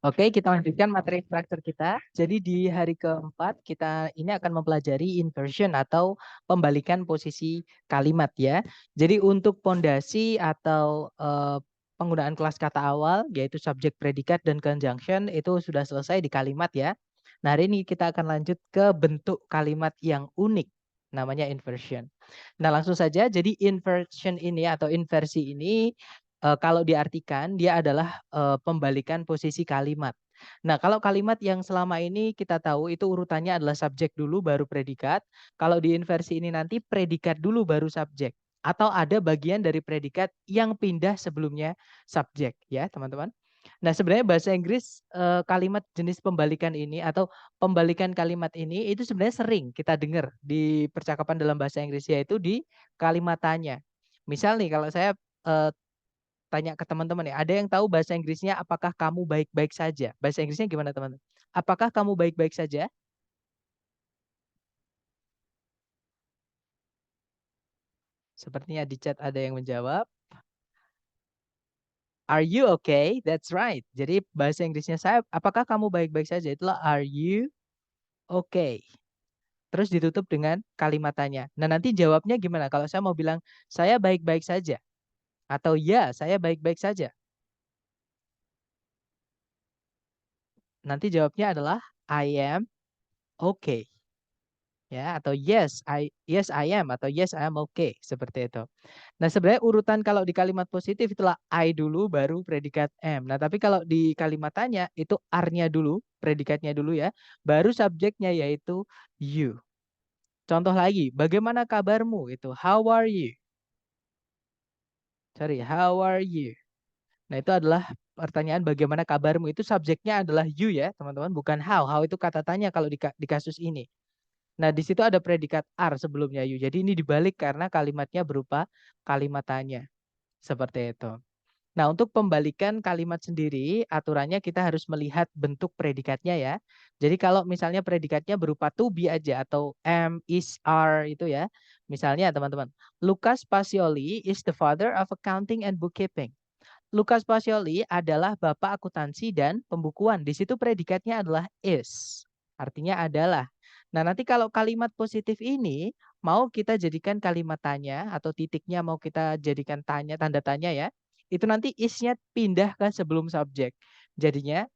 Oke, kita lanjutkan materi struktur kita. Jadi di hari keempat kita ini akan mempelajari inversion atau pembalikan posisi kalimat ya. Jadi untuk pondasi atau penggunaan kelas kata awal yaitu subjek, predikat dan conjunction itu sudah selesai di kalimat ya. Nah, hari ini kita akan lanjut ke bentuk kalimat yang unik namanya inversion. Nah, langsung saja. Jadi inversion ini atau inversi ini kalau diartikan dia adalah pembalikan posisi kalimat. Nah, kalau kalimat yang selama ini kita tahu itu urutannya adalah subjek dulu baru predikat. Kalau di inversi ini nanti predikat dulu baru subjek. Atau ada bagian dari predikat yang pindah sebelumnya subjek ya teman-teman. Nah, sebenarnya bahasa Inggris kalimat jenis pembalikan ini atau pembalikan kalimat ini itu sebenarnya sering kita dengar di percakapan dalam bahasa Inggris yaitu di kalimat tanya. Misal nih kalau saya eh, tanya ke teman-teman ya, ada yang tahu bahasa Inggrisnya apakah kamu baik-baik saja? Bahasa Inggrisnya gimana teman-teman? Apakah kamu baik-baik saja? Sepertinya di chat ada yang menjawab. Are you okay? That's right. Jadi bahasa Inggrisnya saya, apakah kamu baik-baik saja? Itulah are you okay? Terus ditutup dengan kalimat tanya. Nah, nanti jawabnya gimana? Kalau saya mau bilang saya baik-baik saja atau ya, saya baik-baik saja. Nanti jawabnya adalah I am okay. Ya, atau yes I am atau yes I am okay seperti itu. Nah, sebenarnya urutan kalau di kalimat positif itulah I dulu baru predikat am. Nah, tapi kalau di kalimat tanya itu are-nya dulu, predikatnya dulu ya, baru subjeknya yaitu you. Contoh lagi, bagaimana kabarmu? Itu how are you? Sorry, how are you? Nah, itu adalah pertanyaan bagaimana kabarmu. Itu subjeknya adalah you ya, teman-teman, bukan how. How itu kata tanya kalau di kasus ini. Nah, di situ ada predikat are sebelumnya you. Jadi ini dibalik karena kalimatnya berupa kalimat tanya. Seperti itu. Nah, untuk pembalikan kalimat sendiri, aturannya kita harus melihat bentuk predikatnya ya. Jadi kalau misalnya predikatnya berupa to be aja atau am, is, are itu ya. Misalnya teman-teman, Lucas Pacioli is the father of accounting and bookkeeping. Lucas Pacioli adalah bapak akuntansi dan pembukuan. Di situ predikatnya adalah is. Artinya adalah. Nah, nanti kalau kalimat positif ini mau kita jadikan kalimat tanya atau titiknya mau kita jadikan tanya, tanda tanya ya. Itu nanti is-nya pindah ke sebelum subjek. Jadinya,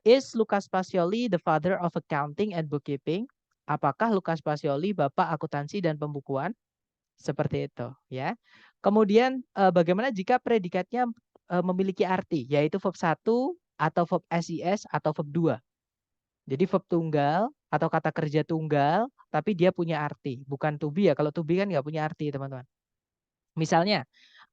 is Lucas Pacioli the father of accounting and bookkeeping? Apakah Lucas Pacioli bapak akuntansi dan pembukuan? Seperti itu ya. Kemudian bagaimana jika predikatnya memiliki arti yaitu verb 1 atau verb SIS atau verb 2. Jadi verb tunggal atau kata kerja tunggal tapi dia punya arti, bukan to be ya. Kalau to be kan nggak punya arti, teman-teman. Misalnya,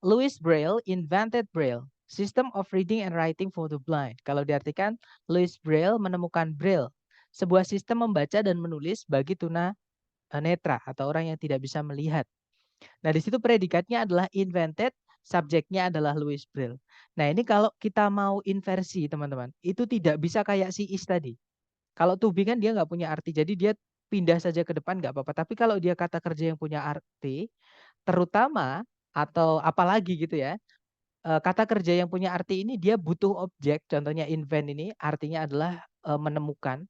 Louis Braille invented Braille, system of reading and writing for the blind. Kalau diartikan, Louis Braille menemukan Braille, sebuah sistem membaca dan menulis bagi tuna netra atau orang yang tidak bisa melihat. Nah, di situ predikatnya adalah invented, subjeknya adalah Louis Braille. Nah, ini kalau kita mau inversi, teman-teman, itu tidak bisa kayak si is tadi. Kalau to be kan dia nggak punya arti, jadi dia pindah saja ke depan nggak apa-apa. Tapi kalau dia kata kerja yang punya arti, terutama atau apalagi gitu ya, kata kerja yang punya arti ini dia butuh objek, contohnya invent ini artinya adalah menemukan.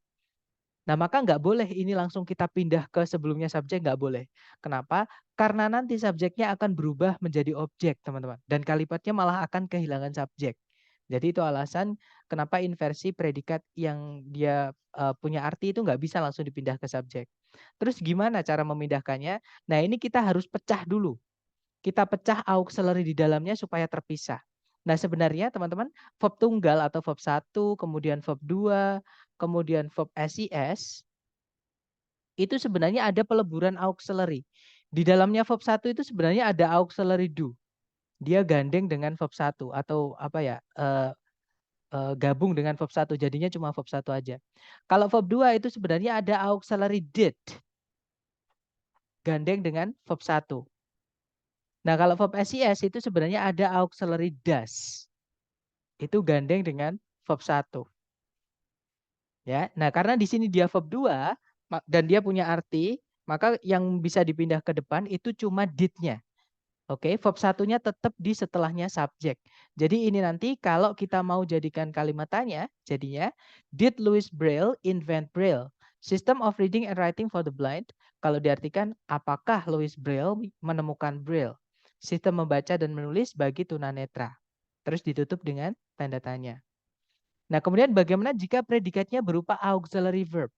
Nah, maka nggak boleh ini langsung kita pindah ke sebelumnya subjek, nggak boleh. Kenapa? Karena nanti subjeknya akan berubah menjadi objek, teman-teman. Dan kalimatnya malah akan kehilangan subjek. Jadi itu alasan kenapa inversi predikat yang dia punya arti itu nggak bisa langsung dipindah ke subjek. Terus gimana cara memindahkannya? Nah, ini kita harus pecah dulu. Kita pecah auxiliary di dalamnya supaya terpisah. Nah, sebenarnya teman-teman, verb tunggal atau verb 1, kemudian verb 2, kemudian verb SIS, itu sebenarnya ada peleburan auxiliary. Di dalamnya verb 1 itu sebenarnya ada auxiliary do. Dia gandeng dengan verb 1 atau apa ya, gabung dengan verb 1. Jadinya cuma verb 1 aja. Kalau verb 2 itu sebenarnya ada auxiliary did. Gandeng dengan verb 1. Nah, kalau verb SIS itu sebenarnya ada auxiliary does. Itu gandeng dengan verb 1. Ya. Nah, karena di sini dia verb 2 dan dia punya arti, maka yang bisa dipindah ke depan itu cuma did-nya. Oke, verb satunya tetap di setelahnya subjek. Jadi ini nanti kalau kita mau jadikan kalimat tanya, jadinya did Louis Braille invent Braille? System of reading and writing for the blind. Kalau diartikan apakah Louis Braille menemukan Braille? Sistem membaca dan menulis bagi tunanetra. Terus ditutup dengan tanda tanya. Nah, kemudian bagaimana jika predikatnya berupa auxiliary verb?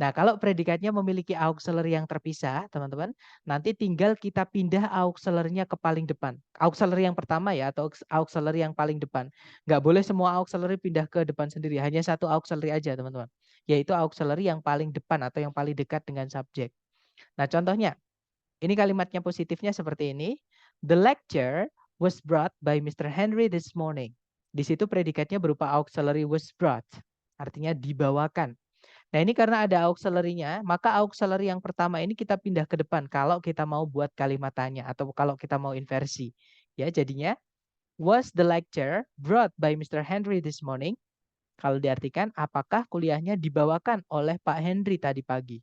Nah, kalau predikatnya memiliki auxiliary yang terpisah, teman-teman, nanti tinggal kita pindah auxiliary-nya ke paling depan. Auxiliary yang pertama ya, atau auxiliary yang paling depan. Nggak boleh semua auxiliary pindah ke depan sendiri, hanya satu auxiliary aja, teman-teman. Yaitu auxiliary yang paling depan atau yang paling dekat dengan subjek. Nah, contohnya, ini kalimatnya positifnya seperti ini. The lecture was brought by Mr. Henry this morning. Di situ predikatnya berupa auxiliary was brought, artinya dibawakan. Nah, ini karena ada auxiliary-nya, maka auxiliary yang pertama ini kita pindah ke depan kalau kita mau buat kalimat tanya atau kalau kita mau inversi. Ya, jadinya was the lecture brought by Mr. Henry this morning? Kalau diartikan apakah kuliahnya dibawakan oleh Pak Henry tadi pagi?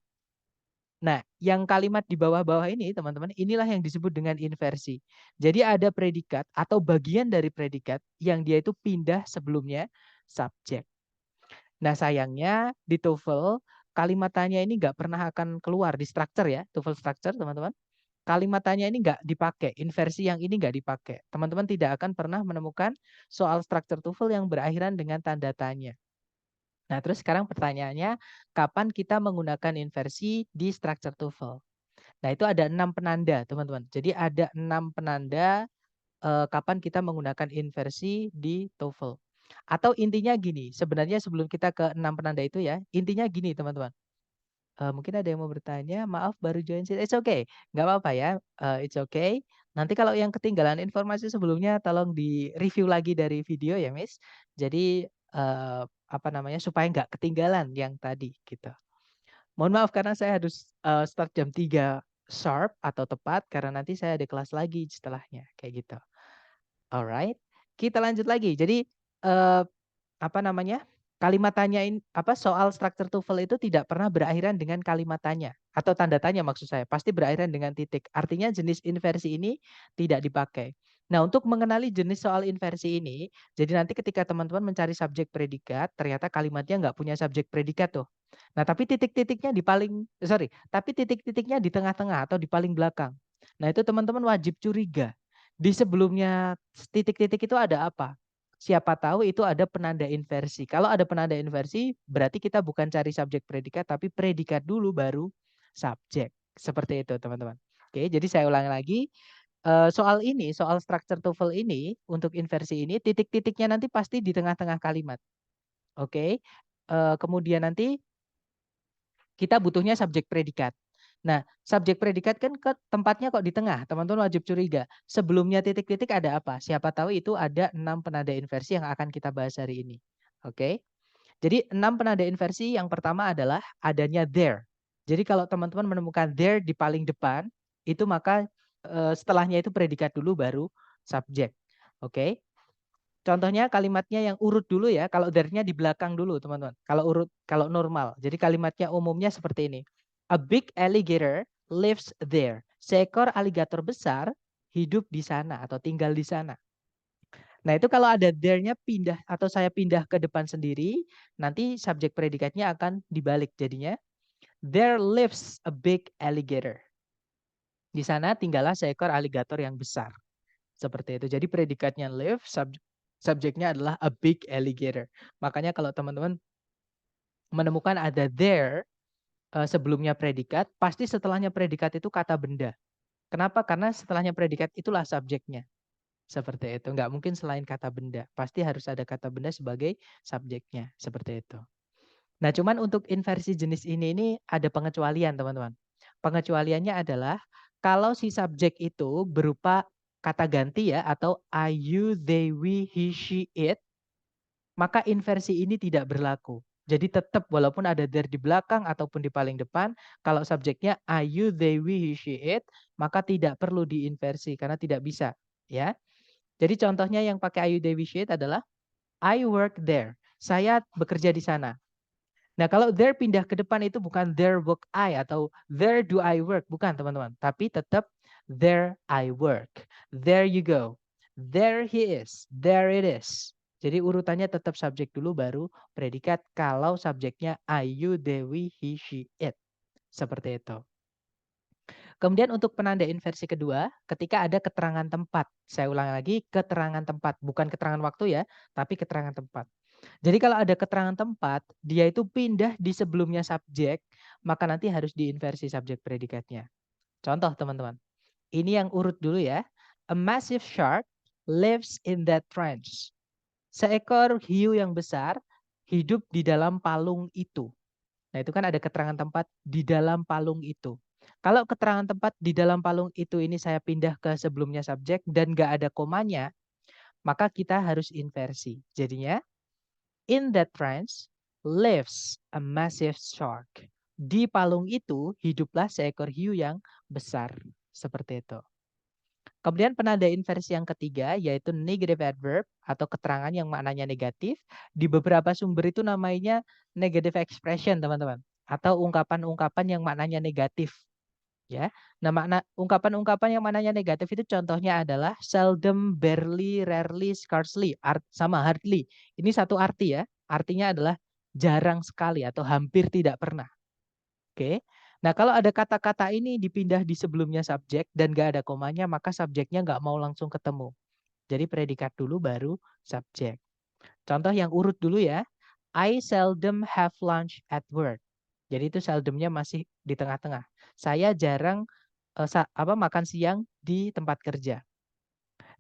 Nah, yang kalimat di bawah-bawah ini, teman-teman, inilah yang disebut dengan inversi. Jadi ada predikat atau bagian dari predikat yang dia itu pindah sebelumnya subjek. Nah, sayangnya di TOEFL kalimat tanya ini nggak pernah akan keluar di structure ya, TOEFL structure teman-teman. Kalimat tanya ini nggak dipakai, inversi yang ini nggak dipakai. Teman-teman tidak akan pernah menemukan soal structure TOEFL yang berakhiran dengan tanda tanya. Nah, terus sekarang pertanyaannya, kapan kita menggunakan inversi di structure TOEFL? Nah, itu ada 6 penanda, teman-teman. Jadi ada 6 penanda kapan kita menggunakan inversi di TOEFL. Atau intinya gini, sebenarnya sebelum kita ke 6 penanda itu ya, intinya gini teman-teman. Mungkin ada yang mau bertanya, maaf baru join sih. It's okay, nggak apa-apa ya, it's okay. Nanti kalau yang ketinggalan informasi sebelumnya tolong di-review lagi dari video ya, Miss. Jadi apa namanya supaya nggak ketinggalan yang tadi gitu. Mohon maaf karena saya harus start jam 3 sharp atau tepat karena nanti saya ada kelas lagi setelahnya kayak gitu. Alright, kita lanjut lagi. Jadi apa namanya? Kalimat tanyain apa soal struktur TOEFL itu tidak pernah berakhiran dengan kalimat tanya atau tanda tanya maksud saya, pasti berakhiran dengan titik. Artinya jenis inversi ini tidak dipakai. Nah, untuk mengenali jenis soal inversi ini, jadi nanti ketika teman-teman mencari subjek predikat, ternyata kalimatnya nggak punya subjek predikat tuh. Nah, tapi titik-titiknya di paling tapi titik-titiknya di tengah-tengah atau di paling belakang. Nah, itu teman-teman wajib curiga. Di sebelumnya titik-titik itu ada apa? Siapa tahu itu ada penanda inversi. Kalau ada penanda inversi, berarti kita bukan cari subjek predikat, tapi predikat dulu baru subjek. Seperti itu, teman-teman. Oke, jadi saya ulangi lagi. Soal ini, soal structure TOEFL ini, untuk inversi ini, titik-titiknya nanti pasti di tengah-tengah kalimat. Oke, kemudian nanti kita butuhnya subjek predikat. Nah, subjek predikat kan ke tempatnya kok di tengah, teman-teman wajib curiga. Sebelumnya titik-titik ada apa? Siapa tahu itu ada 6 penanda inversi yang akan kita bahas hari ini. Oke. Jadi 6 penanda inversi yang pertama adalah adanya there. Jadi kalau teman-teman menemukan there di paling depan, itu maka setelahnya itu predikat dulu baru subjek. Oke. Contohnya kalimatnya yang urut dulu ya, kalau there-nya di belakang dulu teman-teman. Kalau normal. Jadi kalimatnya umumnya seperti ini. A big alligator lives there. Seekor aligator besar hidup di sana atau tinggal di sana. Nah, itu kalau ada there-nya pindah atau saya pindah ke depan sendiri, nanti subjek predikatnya akan dibalik jadinya. There lives a big alligator. Di sana tinggallah seekor aligator yang besar. Seperti itu. Jadi predikatnya live, subjeknya adalah a big alligator. Makanya kalau teman-teman menemukan ada there sebelumnya predikat, pasti setelahnya predikat itu kata benda. Kenapa? Karena setelahnya predikat itulah subjeknya. Seperti itu. Nggak mungkin selain kata benda. Pasti harus ada kata benda sebagai subjeknya. Seperti itu. Nah, cuman untuk inversi jenis ini ada pengecualian, teman-teman. Pengecualiannya adalah kalau si subjek itu berupa kata ganti ya, atau I, you, they, we, he, she, it, maka inversi ini tidak berlaku. Jadi tetap walaupun ada there di belakang ataupun di paling depan, kalau subjeknya I, you, they, we, he, she, it, maka tidak perlu diinversi karena tidak bisa. Ya. Jadi contohnya yang pakai I, you, they, we, she, it adalah I work there. Saya bekerja di sana. Nah, kalau there pindah ke depan itu bukan there work I atau there do I work, bukan teman-teman. Tapi tetap There I work. There you go. There he is. There it is. Jadi urutannya tetap subjek dulu baru predikat kalau subjeknya I, you, they, we, he, she, it. Seperti itu. Kemudian untuk penandaan versi kedua, ketika ada keterangan tempat. Saya ulang lagi, keterangan tempat. Bukan keterangan waktu ya, tapi keterangan tempat. Jadi kalau ada keterangan tempat, dia itu pindah di sebelumnya subjek, maka nanti harus diinversi subjek predikatnya. Contoh teman-teman. Ini yang urut dulu ya. A massive shark lives in that trench. Seekor hiu yang besar hidup di dalam palung itu. Nah itu kan ada keterangan tempat di dalam palung itu. Kalau keterangan tempat di dalam palung itu ini saya pindah ke sebelumnya subjek dan nggak ada komanya, maka kita harus inversi. Jadinya, in that trench lives a massive shark. Di palung itu hiduplah seekor hiu yang besar. Seperti itu. Kemudian penanda inversi yang ketiga yaitu negative adverb atau keterangan yang maknanya negatif. Di beberapa sumber itu namanya negative expression teman-teman. Atau ungkapan-ungkapan yang maknanya negatif. Ya, nah ungkapan-ungkapan yang maknanya negatif itu contohnya adalah seldom, barely, rarely, scarcely, sama hardly. Ini satu arti ya. Artinya adalah jarang sekali atau hampir tidak pernah. Oke. Nah kalau ada kata-kata ini dipindah di sebelumnya subjek dan gak ada komanya, maka subjeknya gak mau langsung ketemu. Jadi predikat dulu baru subjek. Contoh yang urut dulu ya. I seldom have lunch at work. Jadi itu seldomnya masih di tengah-tengah. Saya jarang makan siang di tempat kerja.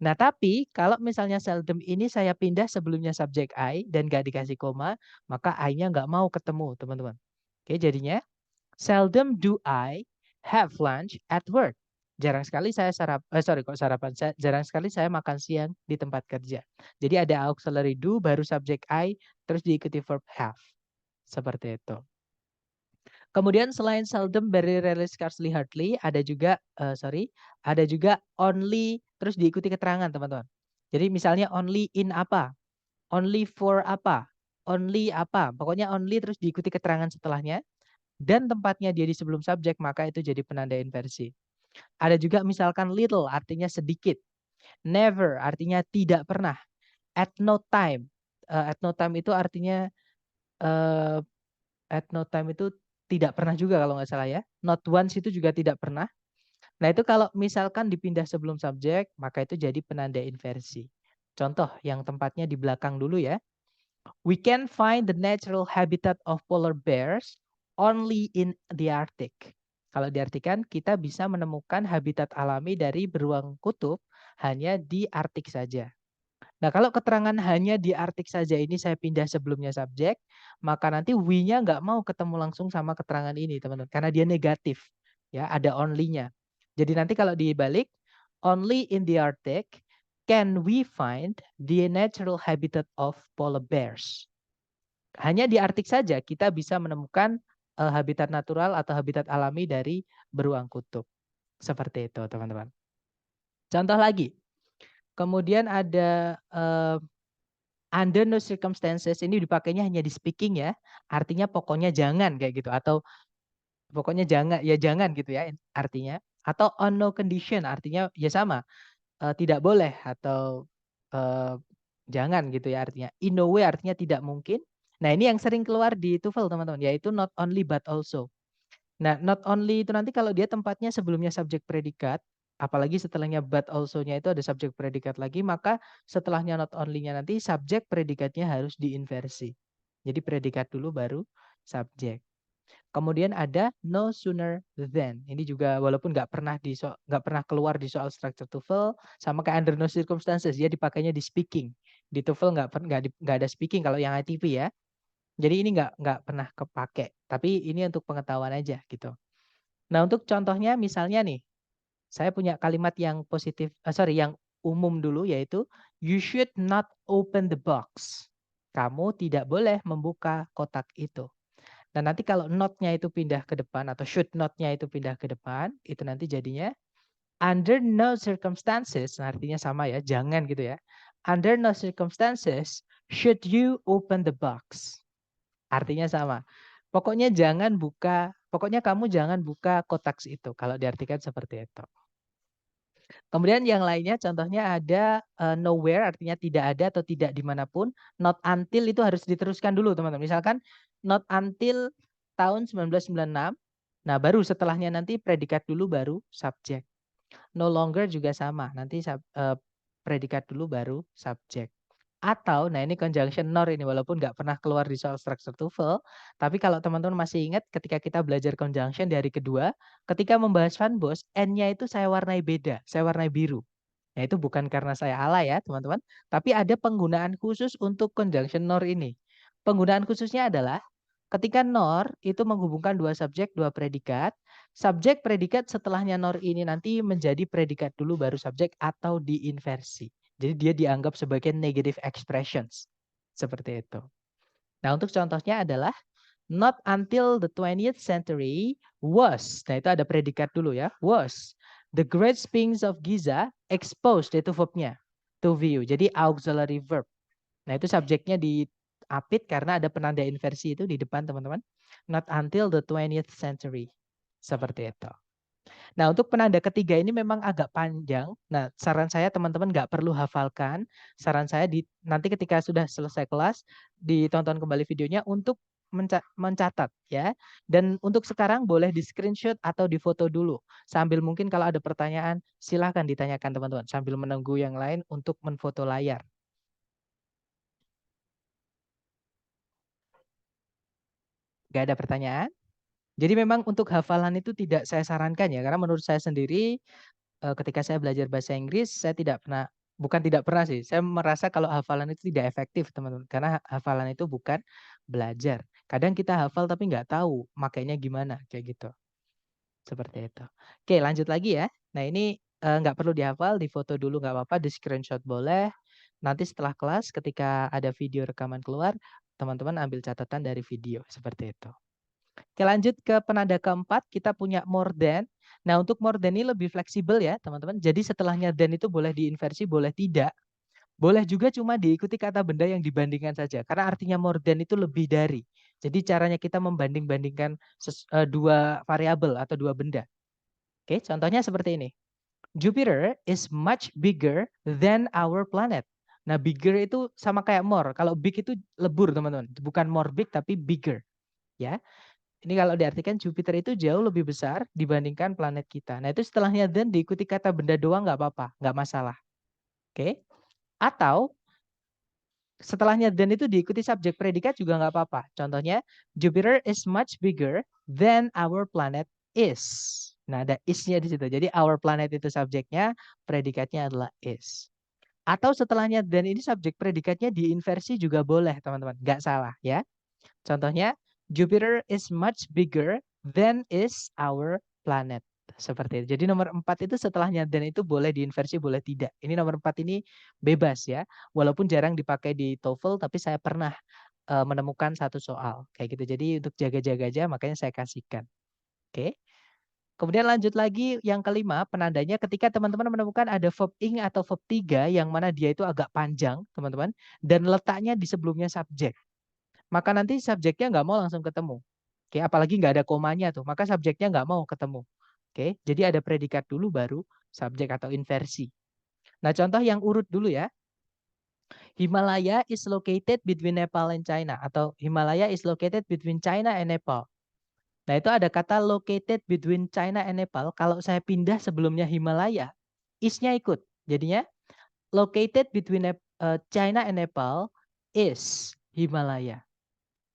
Nah tapi kalau misalnya seldom ini saya pindah sebelumnya subjek I dan gak dikasih koma, maka I-nya gak mau ketemu teman-teman. Oke jadinya seldom do I have lunch at work. Jarang sekali saya jarang sekali saya makan siang di tempat kerja. Jadi ada auxiliary do baru subjek I terus diikuti verb have. Seperti itu. Kemudian selain seldom, very rarely, scarcely, hardly, ada juga only terus diikuti keterangan teman-teman. Jadi misalnya only in apa, only for apa, only apa, pokoknya only terus diikuti keterangan setelahnya dan tempatnya dia di sebelum subjek maka itu jadi penanda inversi. Ada juga misalkan little artinya sedikit, never artinya tidak pernah, at no time, at no time itu artinya at no time itu tidak pernah juga kalau nggak salah ya. Not once itu juga tidak pernah. Nah itu kalau misalkan dipindah sebelum subjek, maka itu jadi penanda inversi. Contoh yang tempatnya di belakang dulu ya. We can find the natural habitat of polar bears only in the Arctic. Kalau diartikan, kita bisa menemukan habitat alami dari beruang kutub hanya di Arktik saja. Nah, kalau keterangan hanya di Arktik saja ini saya pindah sebelumnya subjek, maka nanti we-nya nggak mau ketemu langsung sama keterangan ini, teman-teman. Karena dia negatif. Ya, ada only-nya. Jadi nanti kalau dibalik, only in the Arctic can we find the natural habitat of polar bears. Hanya di Arktik saja kita bisa menemukan habitat natural atau habitat alami dari beruang kutub. Seperti itu, teman-teman. Contoh lagi. Kemudian ada under no circumstances, ini dipakainya hanya di speaking ya. Artinya pokoknya jangan kayak gitu. Atau pokoknya jangan gitu ya artinya. Atau on no condition artinya ya sama. Tidak boleh atau jangan gitu ya artinya. In no way artinya tidak mungkin. Nah ini yang sering keluar di TOEFL teman-teman. Yaitu not only but also. Nah not only itu nanti kalau dia tempatnya sebelumnya subjek predikat. Apalagi setelahnya but also-nya itu ada subjek predikat lagi, maka setelahnya not only-nya nanti subjek predikatnya harus diinversi. Jadi predikat dulu baru subjek. Kemudian ada no sooner than. Ini juga walaupun nggak pernah keluar di soal structure TOEFL, sama kayak under no circumstances, dia dipakainya di speaking. Di TOEFL nggak ada speaking kalau yang ITP ya. Jadi ini nggak pernah kepake. Tapi ini untuk pengetahuan aja gitu. Nah untuk contohnya misalnya nih. Saya punya kalimat yang yang umum dulu yaitu you should not open the box. Kamu tidak boleh membuka kotak itu. Dan nanti kalau not-nya itu pindah ke depan atau should not-nya itu pindah ke depan, itu nanti jadinya under no circumstances, nah artinya sama ya, jangan gitu ya. Under no circumstances should you open the box. Artinya sama. Pokoknya kamu jangan buka kotak itu kalau diartikan seperti itu. Kemudian yang lainnya contohnya ada nowhere artinya tidak ada atau tidak dimanapun. Not until itu harus diteruskan dulu teman-teman. Misalkan not until tahun 1996. Nah baru setelahnya nanti predikat dulu baru subjek. No longer juga sama. Nanti predikat dulu baru subjek. Atau, nah ini conjunction nor ini walaupun nggak pernah keluar di soal structure TOEFL, tapi kalau teman-teman masih ingat ketika kita belajar conjunction di hari kedua, ketika membahas Van Bos, N-nya itu saya warnai beda, saya warnai biru. Nah itu bukan karena saya alay ya teman-teman, tapi ada penggunaan khusus untuk conjunction nor ini. Penggunaan khususnya adalah ketika nor itu menghubungkan dua subjek, dua predikat, subjek predikat setelahnya nor ini nanti menjadi predikat dulu baru subjek atau diinversi. Jadi dia dianggap sebagai negative expressions. Seperti itu. Nah untuk contohnya adalah not until the 20th century was. Nah itu ada predikat dulu ya. Was. The Great Sphinx of Giza exposed, itu verbnya. To view. Jadi auxiliary verb. Nah itu subjeknya diapit karena ada penanda inversi itu di depan teman-teman. Not until the 20th century. Seperti itu. Nah, untuk penanda ketiga ini memang agak panjang. Nah, saran saya teman-teman nggak perlu hafalkan. Saran saya nanti ketika sudah selesai kelas, ditonton kembali videonya untuk mencatat ya. Dan untuk sekarang boleh di screenshot atau difoto dulu. Sambil mungkin kalau ada pertanyaan, silahkan ditanyakan teman-teman. Sambil menunggu yang lain untuk menfoto layar. Gak ada pertanyaan? Jadi memang untuk hafalan itu tidak saya sarankan ya. Karena menurut saya sendiri ketika saya belajar bahasa Inggris, saya tidak pernah, bukan tidak pernah sih, saya merasa kalau hafalan itu tidak efektif teman-teman. Karena hafalan itu bukan belajar. Kadang kita hafal tapi nggak tahu makainya gimana, kayak gitu. Seperti itu. Oke lanjut lagi ya. Nah ini nggak perlu dihafal, difoto dulu nggak apa-apa, di screenshot boleh. Nanti setelah kelas ketika ada video rekaman keluar, teman-teman ambil catatan dari video, seperti itu. Oke lanjut ke penanda keempat, kita punya more than. Nah untuk more than ini lebih fleksibel ya teman-teman. Jadi setelahnya than itu boleh diinversi, boleh tidak. Boleh juga cuma diikuti kata benda yang dibandingkan saja. Karena artinya more than itu lebih dari. Jadi caranya kita membanding-bandingkan dua variabel atau dua benda. Oke contohnya seperti ini. Jupiter is much bigger than our planet. Nah bigger itu sama kayak more. Kalau big itu lebur teman-teman. Bukan more big tapi bigger. Ya. Ini kalau diartikan Jupiter itu jauh lebih besar dibandingkan planet kita. Nah itu setelahnya then diikuti kata benda doang nggak apa-apa, nggak masalah. Oke? Atau setelahnya then itu diikuti subjek predikat juga nggak apa-apa. Contohnya Jupiter is much bigger than our planet is. Nah ada is-nya di situ. Jadi our planet itu subjeknya, predikatnya adalah is. Atau setelahnya then ini subjek predikatnya diinversi juga boleh teman-teman, nggak salah ya. Contohnya, Jupiter is much bigger than is our planet. Seperti itu. Jadi nomor 4 itu setelahnya dan itu boleh diinversi, boleh tidak. Ini nomor 4 ini bebas ya. Walaupun jarang dipakai di TOEFL, tapi saya pernah menemukan satu soal. Kayak gitu. Jadi untuk jaga-jaga aja, makanya saya kasihkan. Oke. Kemudian lanjut lagi yang kelima, penandanya ketika teman-teman menemukan ada verb ing atau verb 3 yang mana dia itu agak panjang, teman-teman. Dan letaknya di sebelumnya subjek. Maka nanti subjeknya nggak mau langsung ketemu. Oke, apalagi nggak ada komanya tuh, maka subjeknya nggak mau ketemu. Oke, jadi ada predikat dulu baru subjek atau inversi. Nah, contoh yang urut dulu ya. Himalaya is located between Nepal and China atau Himalaya is located between China and Nepal. Nah, itu ada kata located between China and Nepal. Kalau saya pindah sebelumnya Himalaya, is-nya ikut. Jadinya located between China and Nepal is Himalaya.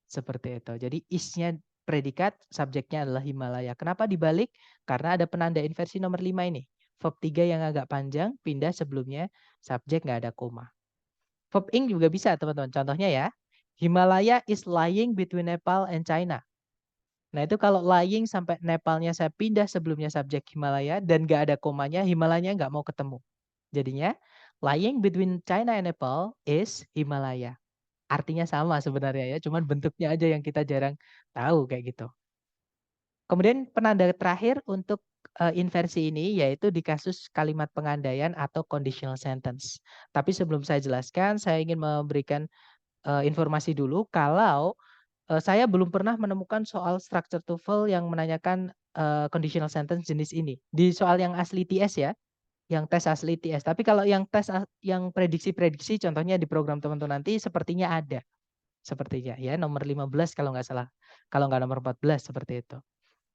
Seperti itu. Jadi is-nya predikat, subjeknya adalah Himalaya. Kenapa dibalik? Karena ada penanda inversi nomor 5 ini. Verb 3 yang agak panjang, pindah sebelumnya, subjek nggak ada koma. Verb ing juga bisa teman-teman. Contohnya ya, Himalaya is lying between Nepal and China. Nah itu kalau lying sampai Nepalnya saya pindah sebelumnya subjek Himalaya dan nggak ada komanya, Himalaya nggak mau ketemu. Jadinya, lying between China and Nepal is Himalaya. Artinya sama sebenarnya ya, cuman bentuknya aja yang kita jarang tahu kayak gitu. Kemudian penanda terakhir untuk inversi ini yaitu di kasus kalimat pengandaian atau conditional sentence. Tapi sebelum saya jelaskan, saya ingin memberikan informasi dulu kalau saya belum pernah menemukan soal structure TOEFL yang menanyakan conditional sentence jenis ini. Di soal yang asli TS ya. Yang tes asli TS. Tapi kalau yang tes yang prediksi-prediksi contohnya di program teman-teman nanti sepertinya ada. Sepertinya ya nomor 15 kalau nggak salah. Kalau nggak nomor 14 seperti itu.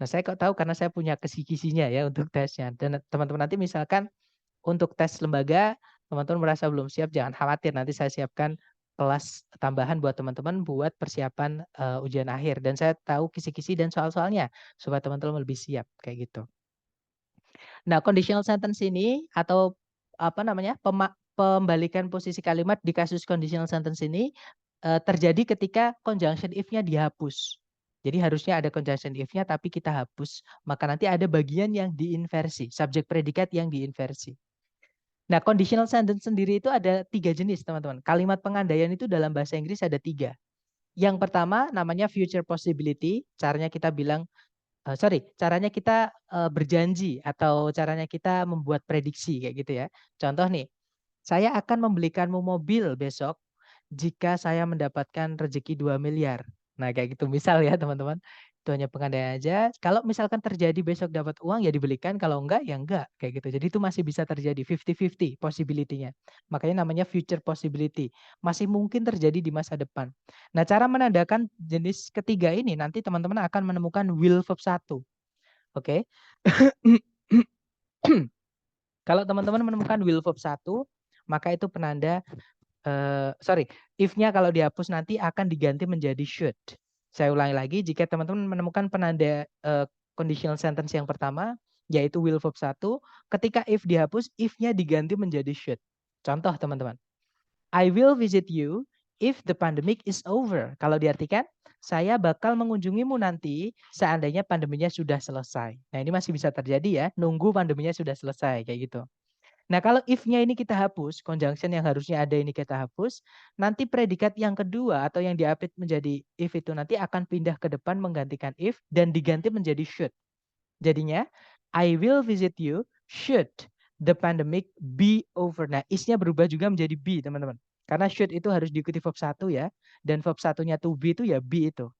Nah, saya kok tahu karena saya punya kisi-kisinya ya untuk tesnya. Dan teman-teman nanti misalkan untuk tes lembaga, teman-teman merasa belum siap, jangan khawatir. Nanti saya siapkan kelas tambahan buat teman-teman buat persiapan ujian akhir. Dan saya tahu kisi-kisi dan soal-soalnya supaya teman-teman lebih siap kayak gitu. Nah, conditional sentence ini atau apa namanya pembalikan posisi kalimat di kasus conditional sentence ini terjadi ketika conjunction if-nya dihapus. Jadi harusnya ada conjunction if-nya tapi kita hapus, maka nanti ada bagian yang diinversi, subjek predikat yang diinversi. Nah, conditional sentence sendiri itu ada 3 jenis, teman-teman. Kalimat pengandaian itu dalam bahasa Inggris ada 3. Yang pertama namanya future possibility, caranya kita bilang caranya kita berjanji atau caranya kita membuat prediksi kayak gitu ya. Contoh nih, saya akan membelikanmu mobil besok jika saya mendapatkan rezeki 2 miliar. Nah, kayak gitu misal ya teman-teman. Itu hanya pengandaian aja. Kalau misalkan terjadi besok dapat uang ya dibelikan, kalau enggak ya enggak kayak gitu. Jadi itu masih bisa terjadi 50-50 possibility-nya. Makanya namanya future possibility. Masih mungkin terjadi di masa depan. Nah, cara menandakan jenis ketiga ini nanti teman-teman akan menemukan will verb 1. Oke. Kalau teman-teman menemukan will verb 1, maka itu penanda if-nya kalau dihapus nanti akan diganti menjadi should. Saya ulangi lagi, jika teman-teman menemukan penanda conditional sentence yang pertama, yaitu will verb 1, ketika if dihapus, if-nya diganti menjadi should. Contoh teman-teman, I will visit you if the pandemic is over. Kalau diartikan, saya bakal mengunjungimu nanti seandainya pandeminya sudah selesai. Nah, ini masih bisa terjadi ya, nunggu pandeminya sudah selesai, kayak gitu. Nah, kalau if-nya ini kita hapus, conjunction yang harusnya ada ini kita hapus, nanti predikat yang kedua atau yang diapit menjadi if itu nanti akan pindah ke depan menggantikan if dan diganti menjadi should. Jadinya, I will visit you should the pandemic be over. Nah, is-nya berubah juga menjadi be, teman-teman. Karena should itu harus diikuti verb 1 ya. Dan verb 1-nya to be itu ya be itu.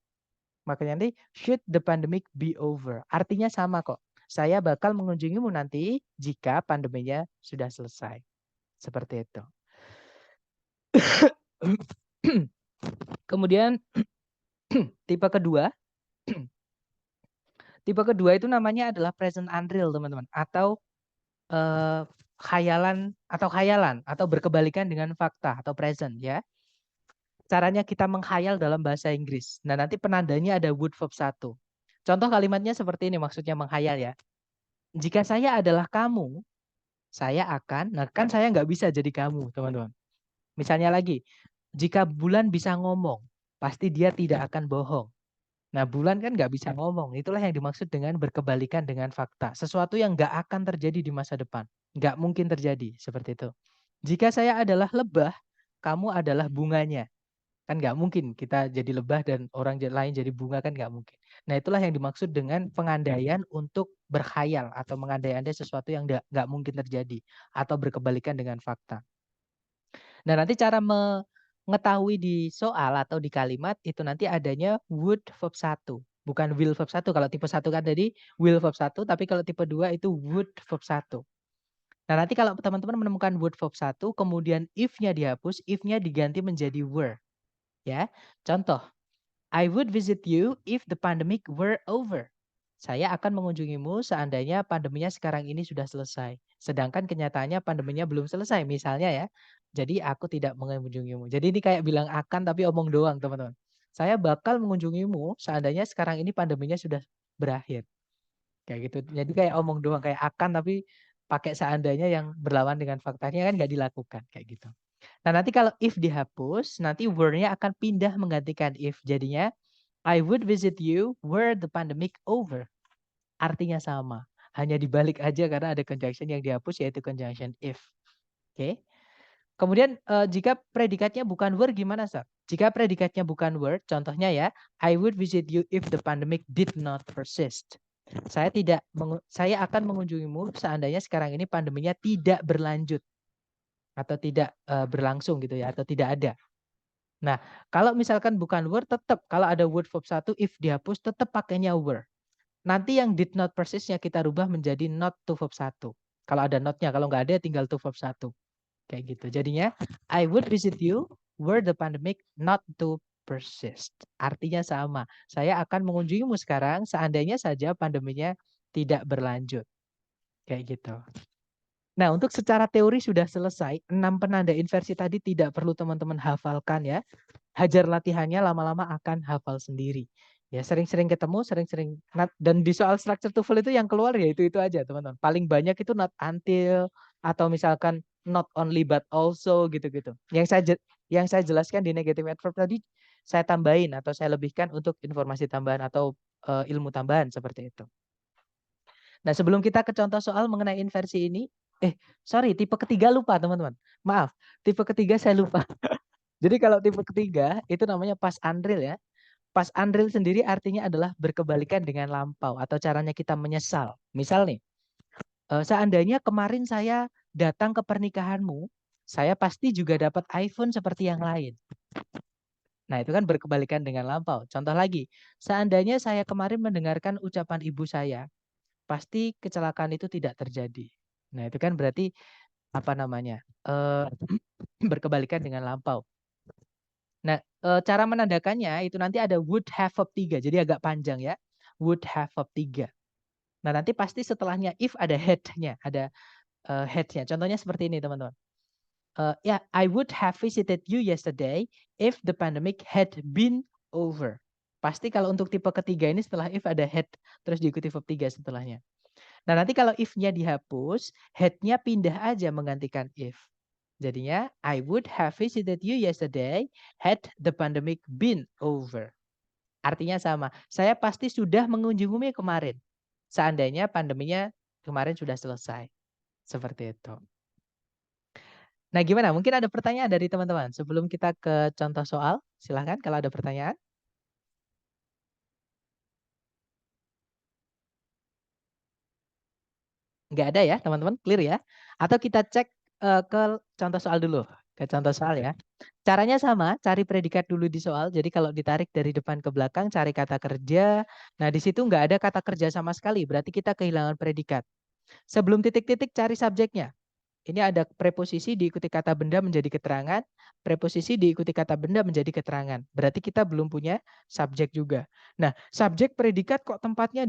Makanya nanti should the pandemic be over. Artinya sama kok. Saya bakal mengunjungimu nanti jika pandeminya sudah selesai. Seperti itu. Kemudian tipe kedua. Tipe kedua itu namanya adalah present unreal, teman-teman. Atau khayalan atau berkebalikan dengan fakta atau present ya. Caranya kita menghayal dalam bahasa Inggris. Nah, nanti penandanya ada would verb 1. Contoh kalimatnya seperti ini maksudnya menghayal ya. Jika saya adalah kamu, saya akan, nah kan saya nggak bisa jadi kamu, teman-teman. Misalnya lagi, jika bulan bisa ngomong, pasti dia tidak akan bohong. Nah, bulan kan nggak bisa ngomong. Itulah yang dimaksud dengan berkebalikan dengan fakta. Sesuatu yang nggak akan terjadi di masa depan. Nggak mungkin terjadi, seperti itu. Jika saya adalah lebah, kamu adalah bunganya. Kan nggak mungkin kita jadi lebah dan orang lain jadi bunga, kan nggak mungkin. Nah, itulah yang dimaksud dengan pengandaian untuk berkhayal atau mengandai-andai sesuatu yang nggak mungkin terjadi atau berkebalikan dengan fakta. Nah, nanti cara mengetahui di soal atau di kalimat itu nanti adanya would verb 1, bukan will verb 1. Kalau tipe 1 kan tadi will verb 1, tapi kalau tipe 2 itu would verb 1. Nah, nanti kalau teman-teman menemukan would verb 1, kemudian if-nya dihapus, if-nya diganti menjadi were. Ya, contoh, I would visit you if the pandemic were over. Saya akan mengunjungimu seandainya pandeminya sekarang ini sudah selesai. Sedangkan kenyataannya pandeminya belum selesai misalnya ya. Jadi aku tidak mengunjungimu. Jadi ini kayak bilang akan tapi omong doang, teman-teman. Saya bakal mengunjungimu seandainya sekarang ini pandeminya sudah berakhir. Kayak gitu. Jadi kayak omong doang, kayak akan tapi pakai seandainya yang berlawan dengan faktanya kan nggak dilakukan kayak gitu. Nah, nanti kalau if dihapus, nanti were-nya akan pindah menggantikan if. Jadinya, I would visit you were the pandemic over. Artinya sama. Hanya dibalik aja karena ada conjunction yang dihapus yaitu conjunction if. Oke. Kemudian jika predikatnya bukan were gimana, Sir? Jika predikatnya bukan were, contohnya ya, I would visit you if the pandemic did not persist. Saya akan mengunjungimu seandainya sekarang ini pandeminya tidak berlanjut atau tidak berlangsung gitu ya, atau tidak ada. Nah, kalau misalkan bukan were, tetap kalau ada word verb 1 if dihapus tetap pakainya were. Nanti yang did not persist-nya kita rubah menjadi not to verb 1. Kalau ada notnya, kalau nggak ada tinggal to verb 1. Kayak gitu. Jadinya I would visit you were the pandemic not to persist. Artinya sama. Saya akan mengunjungimu sekarang seandainya saja pandeminya tidak berlanjut. Kayak gitu. Nah, untuk secara teori sudah selesai. 6 penanda inversi tadi tidak perlu teman-teman hafalkan ya. Hajar latihannya lama-lama akan hafal sendiri. Ya, sering-sering ketemu, sering-sering dan di soal structure TOEFL itu yang keluar ya itu aja, teman-teman. Paling banyak itu not until atau misalkan not only but also gitu-gitu. Yang saya jelaskan di negative adverb tadi saya tambahin atau saya lebihkan untuk informasi tambahan atau ilmu tambahan seperti itu. Nah, sebelum kita ke contoh soal mengenai inversi ini, sorry, tipe ketiga lupa teman-teman. Maaf, tipe ketiga saya lupa. Jadi kalau tipe ketiga itu namanya past unreal ya. Past unreal sendiri artinya adalah berkebalikan dengan lampau atau caranya kita menyesal. Misal nih, seandainya kemarin saya datang ke pernikahanmu, saya pasti juga dapat iPhone seperti yang lain. Nah, itu kan berkebalikan dengan lampau. Contoh lagi, seandainya saya kemarin mendengarkan ucapan ibu saya, pasti kecelakaan itu tidak terjadi. Nah, itu kan berarti apa namanya? Berkebalikan dengan lampau. Nah, cara menandakannya itu nanti ada would have verb 3. Jadi agak panjang ya. Would have verb 3. Nah, nanti pasti setelahnya if ada had-nya, ada had-nya. Contohnya seperti ini, teman-teman. I would have visited you yesterday if the pandemic had been over. Pasti kalau untuk tipe ketiga ini setelah if ada had terus diikuti verb 3 setelahnya. Nah, nanti kalau if-nya dihapus, had-nya pindah aja menggantikan if. Jadinya, I would have visited you yesterday had the pandemic been over. Artinya sama. Saya pasti sudah mengunjungimu kemarin. Seandainya pandeminya kemarin sudah selesai. Seperti itu. Nah, gimana? Mungkin ada pertanyaan dari teman-teman. Sebelum kita ke contoh soal, silahkan kalau ada pertanyaan. Nggak ada ya, teman-teman? Clear ya? Atau kita cek ke contoh soal dulu. Ke contoh soal ya. Caranya sama, cari predikat dulu di soal. Jadi kalau ditarik dari depan ke belakang, cari kata kerja. Nah, di situ nggak ada kata kerja sama sekali. Berarti kita kehilangan predikat. Sebelum titik-titik, cari subjeknya. Ini ada preposisi diikuti kata benda menjadi keterangan. Preposisi diikuti kata benda menjadi keterangan. Berarti kita belum punya subjek juga. Nah, subjek predikat kok tempatnya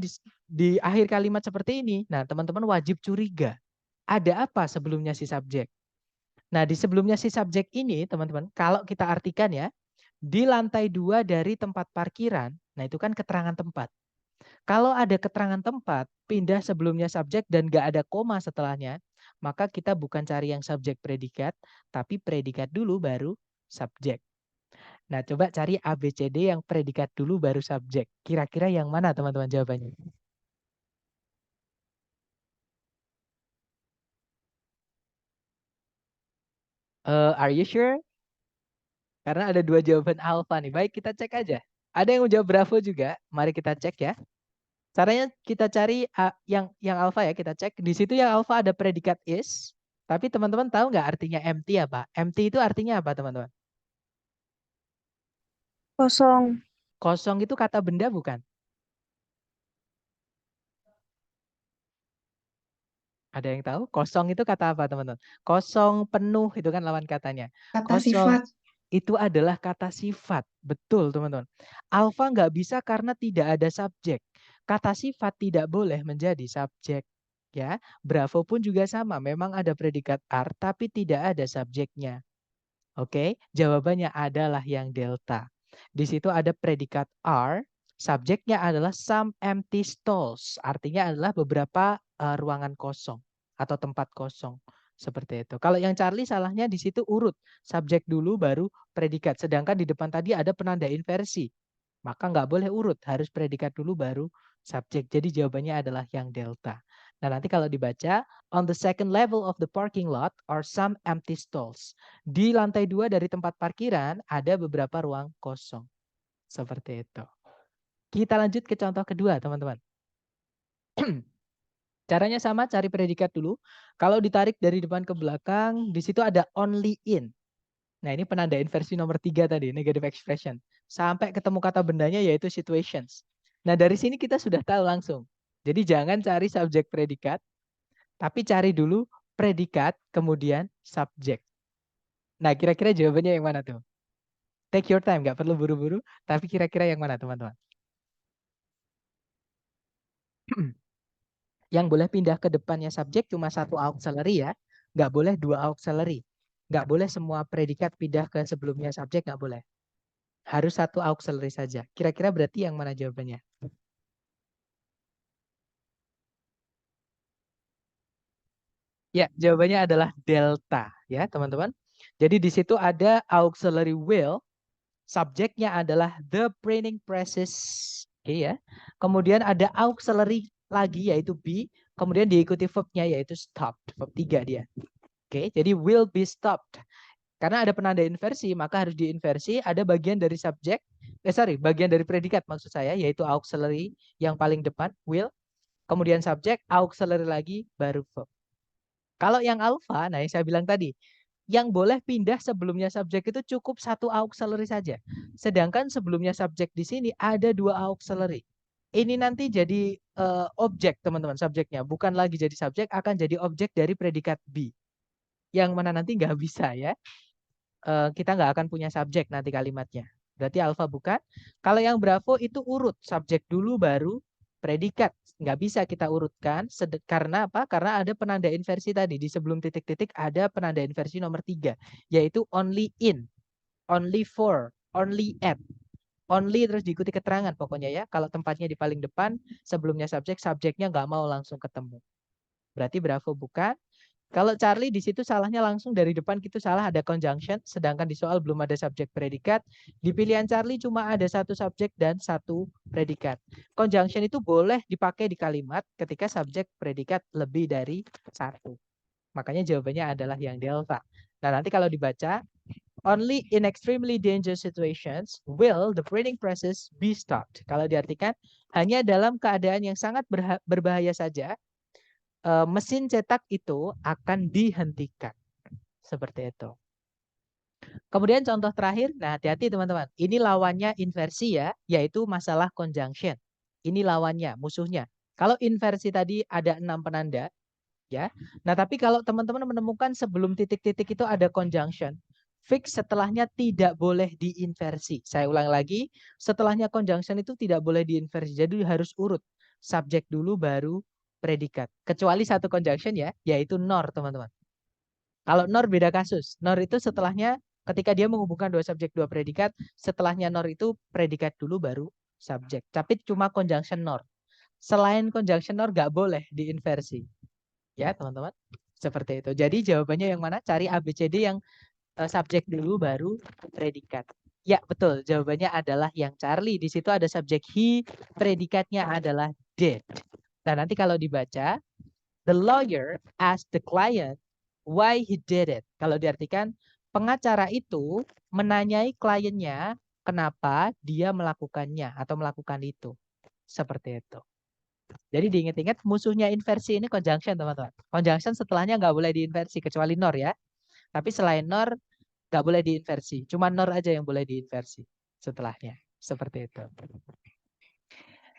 di akhir kalimat seperti ini. Nah, teman-teman wajib curiga. Ada apa sebelumnya si subjek? Nah, di sebelumnya si subjek ini, teman-teman, kalau kita artikan ya, di lantai 2 dari tempat parkiran, nah itu kan keterangan tempat. Kalau ada keterangan tempat, pindah sebelumnya subjek dan nggak ada koma setelahnya, maka kita bukan cari yang subjek predikat, tapi predikat dulu baru subjek. Nah, coba cari ABCD yang predikat dulu baru subjek. Kira-kira yang mana teman-teman jawabannya? Are you sure? Karena ada 2 jawaban alfa nih. Baik, kita cek aja. Ada yang mau jawab Bravo juga. Mari kita cek ya. Caranya kita cari yang alfa ya, kita cek. Di situ yang alfa ada predikat is. Tapi teman-teman tahu nggak artinya empty apa? Empty itu artinya apa teman-teman? Kosong. Kosong itu kata benda bukan? Ada yang tahu? Kosong itu kata apa teman-teman? Kosong, penuh itu kan lawan katanya. Kata Kosong sifat. itu adalah kata sifat. Betul teman-teman. Alfa nggak bisa karena tidak ada subjek. Kata sifat tidak boleh menjadi subjek. Ya, Bravo pun juga sama. Memang ada predikat are tapi tidak ada subjeknya. Oke, jawabannya adalah yang delta. Di situ ada predikat are, subjeknya adalah some empty stalls. Artinya adalah beberapa ruangan kosong atau tempat kosong. Seperti itu. Kalau yang Charlie salahnya di situ urut. Subjek dulu baru predikat. Sedangkan di depan tadi ada penanda inversi. Maka nggak boleh urut. Harus predikat dulu baru subjek. Jadi jawabannya adalah yang delta. Nah, nanti kalau dibaca, on the second level of the parking lot are some empty stalls. Di lantai 2 dari tempat parkiran ada beberapa ruang kosong. Seperti itu. Kita lanjut ke contoh kedua, teman-teman. Caranya sama, cari predikat dulu. Kalau ditarik dari depan ke belakang, di situ ada only in. Nah, ini penanda inversi nomor 3 tadi, negative expression. Sampai ketemu kata bendanya yaitu situations. Nah, dari sini kita sudah tahu langsung. Jadi jangan cari subjek predikat, Tapi cari dulu predikat, kemudian subjek. Nah, kira-kira jawabannya yang mana tuh? Take your time, nggak perlu buru-buru. Tapi kira-kira yang mana, teman-teman? Yang boleh pindah ke depannya subjek cuma satu auxiliary ya. Nggak boleh dua auxiliary. Nggak boleh semua predikat pindah ke sebelumnya subjek, nggak boleh. Harus satu auxiliary saja. Kira-kira berarti yang mana jawabannya? Ya, jawabannya adalah delta ya, teman-teman. Jadi di situ ada auxiliary will, subjeknya adalah the printing presses. Oke ya. Kemudian ada auxiliary lagi yaitu be, kemudian diikuti verbnya yaitu stopped, verb 3 dia. Oke, jadi will be stopped. Karena ada penanda inversi, maka harus diinversi. Ada bagian dari subjek, bagian dari predikat maksud saya, yaitu auxiliary yang paling depan, will. Kemudian subjek, auxiliary lagi, baru verb. Kalau yang alpha, nah yang saya bilang tadi, yang boleh pindah sebelumnya subjek itu cukup satu auxiliary saja. Sedangkan sebelumnya subjek di sini ada dua auxiliary. Ini nanti jadi objek teman-teman subjeknya. Bukan lagi jadi subjek, akan jadi objek dari predikat be. Yang mana nanti nggak bisa ya. Kita nggak akan punya subjek nanti kalimatnya. Berarti alfa bukan. Kalau yang bravo itu urut. Subjek dulu baru predikat. Nggak bisa kita urutkan. Karena apa? Karena ada penanda inversi tadi. Di sebelum titik-titik ada penanda inversi nomor 3. Yaitu only in, only for, only at. Only terus diikuti keterangan pokoknya ya. Kalau tempatnya di paling depan, sebelumnya subjek, subjeknya nggak mau langsung ketemu. Berarti bravo bukan. Kalau Charlie di situ salahnya langsung dari depan gitu salah ada conjunction, sedangkan di soal belum ada subjek predikat. Di pilihan Charlie cuma ada satu subjek dan satu predikat. Conjunction itu boleh dipakai di kalimat ketika subjek predikat lebih dari satu. Makanya jawabannya adalah yang delta. Nah nanti kalau dibaca, only in extremely dangerous situations will the printing process be stopped. Kalau diartikan, hanya dalam keadaan yang sangat berbahaya saja, mesin cetak itu akan dihentikan. Seperti itu. Kemudian contoh terakhir, nah hati-hati teman-teman. Ini lawannya inversi ya, yaitu masalah conjunction. Ini lawannya, musuhnya. Kalau inversi tadi ada 6 penanda, ya. Nah tapi kalau teman-teman menemukan sebelum titik-titik itu ada conjunction, fix setelahnya tidak boleh diinversi. Saya ulang lagi, setelahnya conjunction itu tidak boleh diinversi. Jadi harus urut. Subjek dulu baru predikat. Kecuali satu conjunction ya, yaitu nor teman-teman. Kalau nor beda kasus. Nor itu setelahnya ketika dia menghubungkan dua subjek dua predikat, setelahnya nor itu predikat dulu baru subjek. Tapi cuma conjunction nor. Selain conjunction nor nggak boleh diinversi. Ya teman-teman. Seperti itu. Jadi jawabannya yang mana? Cari ABCD yang subjek dulu baru predikat. Ya betul. Jawabannya adalah yang Charlie. Di situ ada subjek he, predikatnya adalah did. Nah nanti kalau dibaca, the lawyer asked the client why he did it. Kalau diartikan, pengacara itu menanyai kliennya kenapa dia melakukannya atau melakukan itu. Seperti itu. Jadi diingat-ingat musuhnya inversi ini conjunction teman-teman. Conjunction setelahnya nggak boleh diinversi kecuali nor ya. Tapi selain nor nggak boleh diinversi. Cuma nor aja yang boleh diinversi setelahnya. Seperti itu.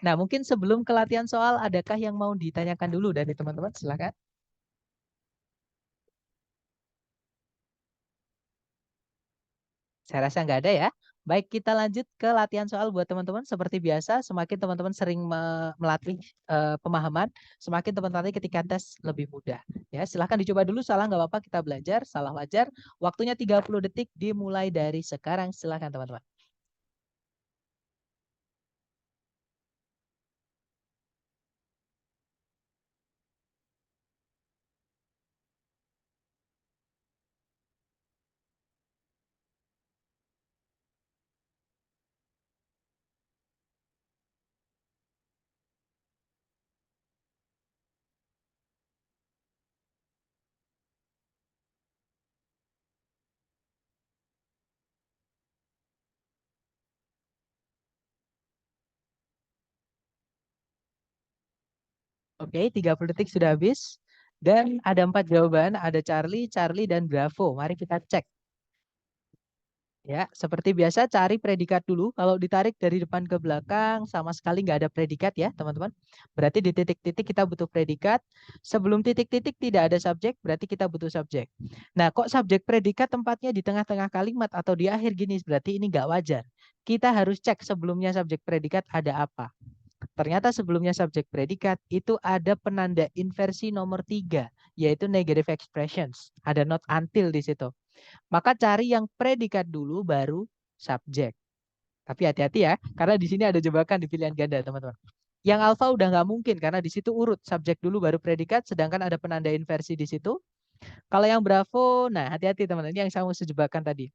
Nah mungkin sebelum ke latihan soal adakah yang mau ditanyakan dulu dari teman-teman? Silakan. Saya rasa nggak ada ya. Baik, kita lanjut ke latihan soal buat teman-teman. Seperti biasa, semakin teman-teman sering melatih pemahaman, semakin teman-teman ketika tes lebih mudah. Ya, silahkan dicoba dulu, salah nggak apa-apa, kita belajar, salah wajar. Waktunya 30 detik dimulai dari sekarang. Silahkan teman-teman. Oke, 30 detik sudah habis. Dan ada 4 jawaban, ada Charlie, Charlie, dan Bravo. Mari kita cek. Ya, seperti biasa cari predikat dulu. Kalau ditarik dari depan ke belakang sama sekali nggak ada predikat ya, teman-teman. Berarti di titik-titik kita butuh predikat. Sebelum titik-titik tidak ada subjek, berarti kita butuh subjek. Nah, kok subjek predikat tempatnya di tengah-tengah kalimat atau di akhir gini? Berarti ini nggak wajar. Kita harus cek sebelumnya subjek predikat ada apa. Ternyata sebelumnya subjek predikat itu ada penanda inversi nomor 3, yaitu negative expressions. Ada not until di situ. Maka cari yang predikat dulu baru subjek. Tapi hati-hati ya, karena di sini ada jebakan di pilihan ganda, teman-teman. Yang alfa udah nggak mungkin karena di situ urut subjek dulu baru predikat, sedangkan ada penanda inversi di situ. Kalau yang bravo, nah hati-hati teman-teman, ini yang saya mau jebakan tadi.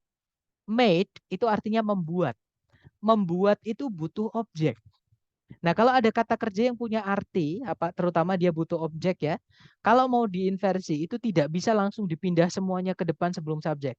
Made itu artinya membuat. Membuat itu butuh objek. Nah, kalau ada kata kerja yang punya arti, apa terutama dia butuh objek ya. Kalau mau diinversi itu tidak bisa langsung dipindah semuanya ke depan sebelum subjek.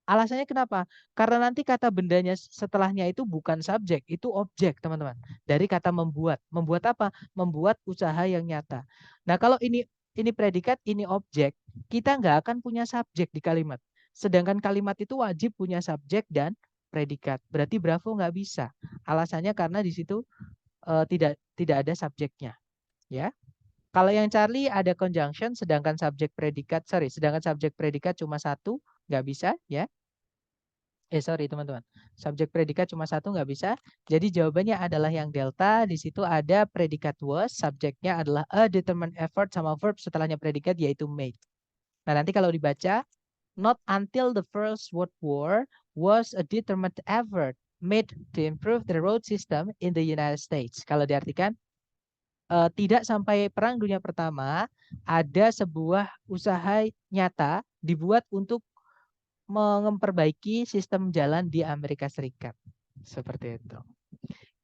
Alasannya kenapa? Karena nanti kata bendanya setelahnya itu bukan subjek, itu objek, teman-teman. Dari kata membuat. Membuat apa? Membuat usaha yang nyata. Nah, kalau ini predikat, ini objek, kita nggak akan punya subjek di kalimat. Sedangkan kalimat itu wajib punya subjek dan predikat. Berarti bravo nggak bisa. Alasannya karena di situ tidak ada subjeknya, ya. Kalau yang Charlie ada conjunction, sedangkan subjek predikat cuma satu, nggak bisa, ya. Sorry teman-teman, subjek predikat cuma satu nggak bisa. Jadi jawabannya adalah yang delta. Di situ ada predikat was, subjeknya adalah a determined effort sama verb setelahnya predikat yaitu made. Nah nanti kalau dibaca, not until the First World War was a determined effort made to improve the road system in the United States. Kalau diartikan, tidak sampai Perang Dunia Pertama ada sebuah usaha nyata dibuat untuk memperbaiki sistem jalan di Amerika Serikat. Seperti itu.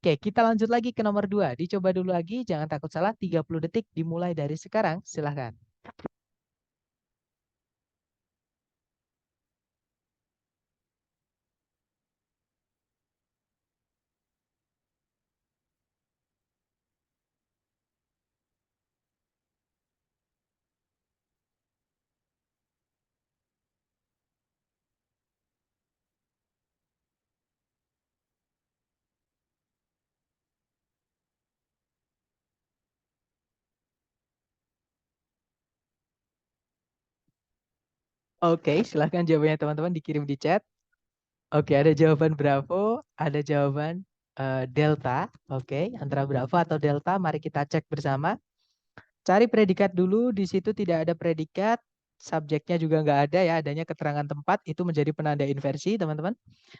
Oke, kita lanjut lagi ke nomor 2. Dicoba dulu lagi, jangan takut salah. 30 detik dimulai dari sekarang. Silahkan. Oke, silahkan jawabannya teman-teman dikirim di chat. Oke, ada jawaban Bravo, ada jawaban Delta. Oke, antara Bravo atau Delta, mari kita cek bersama. Cari predikat dulu, di situ tidak ada predikat, subjeknya juga nggak ada ya, adanya keterangan tempat, itu menjadi penanda inversi teman-teman.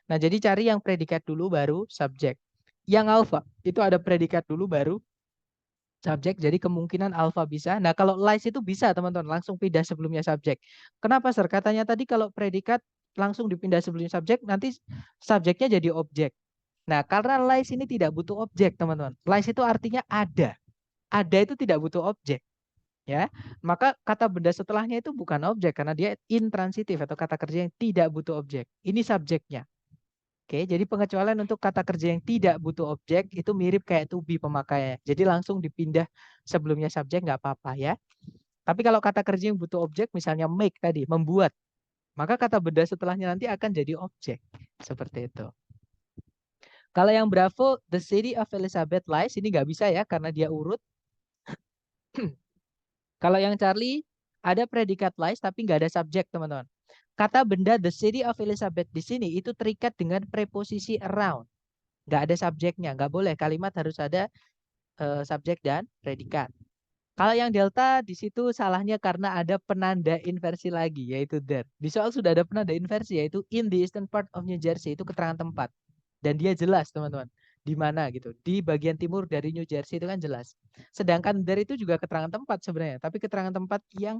Nah, jadi cari yang predikat dulu baru subjek. Yang alfa, itu ada predikat dulu baru subjek, jadi kemungkinan alfa bisa. Nah, kalau lies itu bisa teman-teman, langsung pindah sebelumnya subjek. Kenapa, Sir? Katanya tadi kalau predikat langsung dipindah sebelumnya subjek, nanti subjeknya jadi objek. Nah, karena lies ini tidak butuh objek, teman-teman. Lies itu artinya ada. Ada itu tidak butuh objek. Ya, maka kata benda setelahnya itu bukan objek karena dia intransitif atau kata kerja yang tidak butuh objek. Ini subjeknya. Oke, jadi pengecualian untuk kata kerja yang tidak butuh objek itu mirip kayak to be pemakaiannya. Jadi langsung dipindah sebelumnya subjek nggak apa-apa ya. Tapi kalau kata kerja yang butuh objek, misalnya make tadi, membuat, maka kata benda setelahnya nanti akan jadi objek. Seperti itu. Kalau yang Bravo, the city of Elizabeth lies, ini nggak bisa ya karena dia urut. Kalau yang Charlie, ada predikat lies tapi nggak ada subjek, teman-teman. Kata benda the city of Elizabeth di sini itu terikat dengan preposisi around. Nggak ada subjeknya, nggak boleh. Kalimat harus ada subjek dan predikat. Kalau yang delta di situ salahnya karena ada penanda inversi lagi, yaitu there. Di soal sudah ada penanda inversi, yaitu in the eastern part of New Jersey, itu keterangan tempat. Dan dia jelas, teman-teman. Di mana gitu. Di bagian timur dari New Jersey itu kan jelas. Sedangkan there itu juga keterangan tempat sebenarnya. Tapi keterangan tempat yang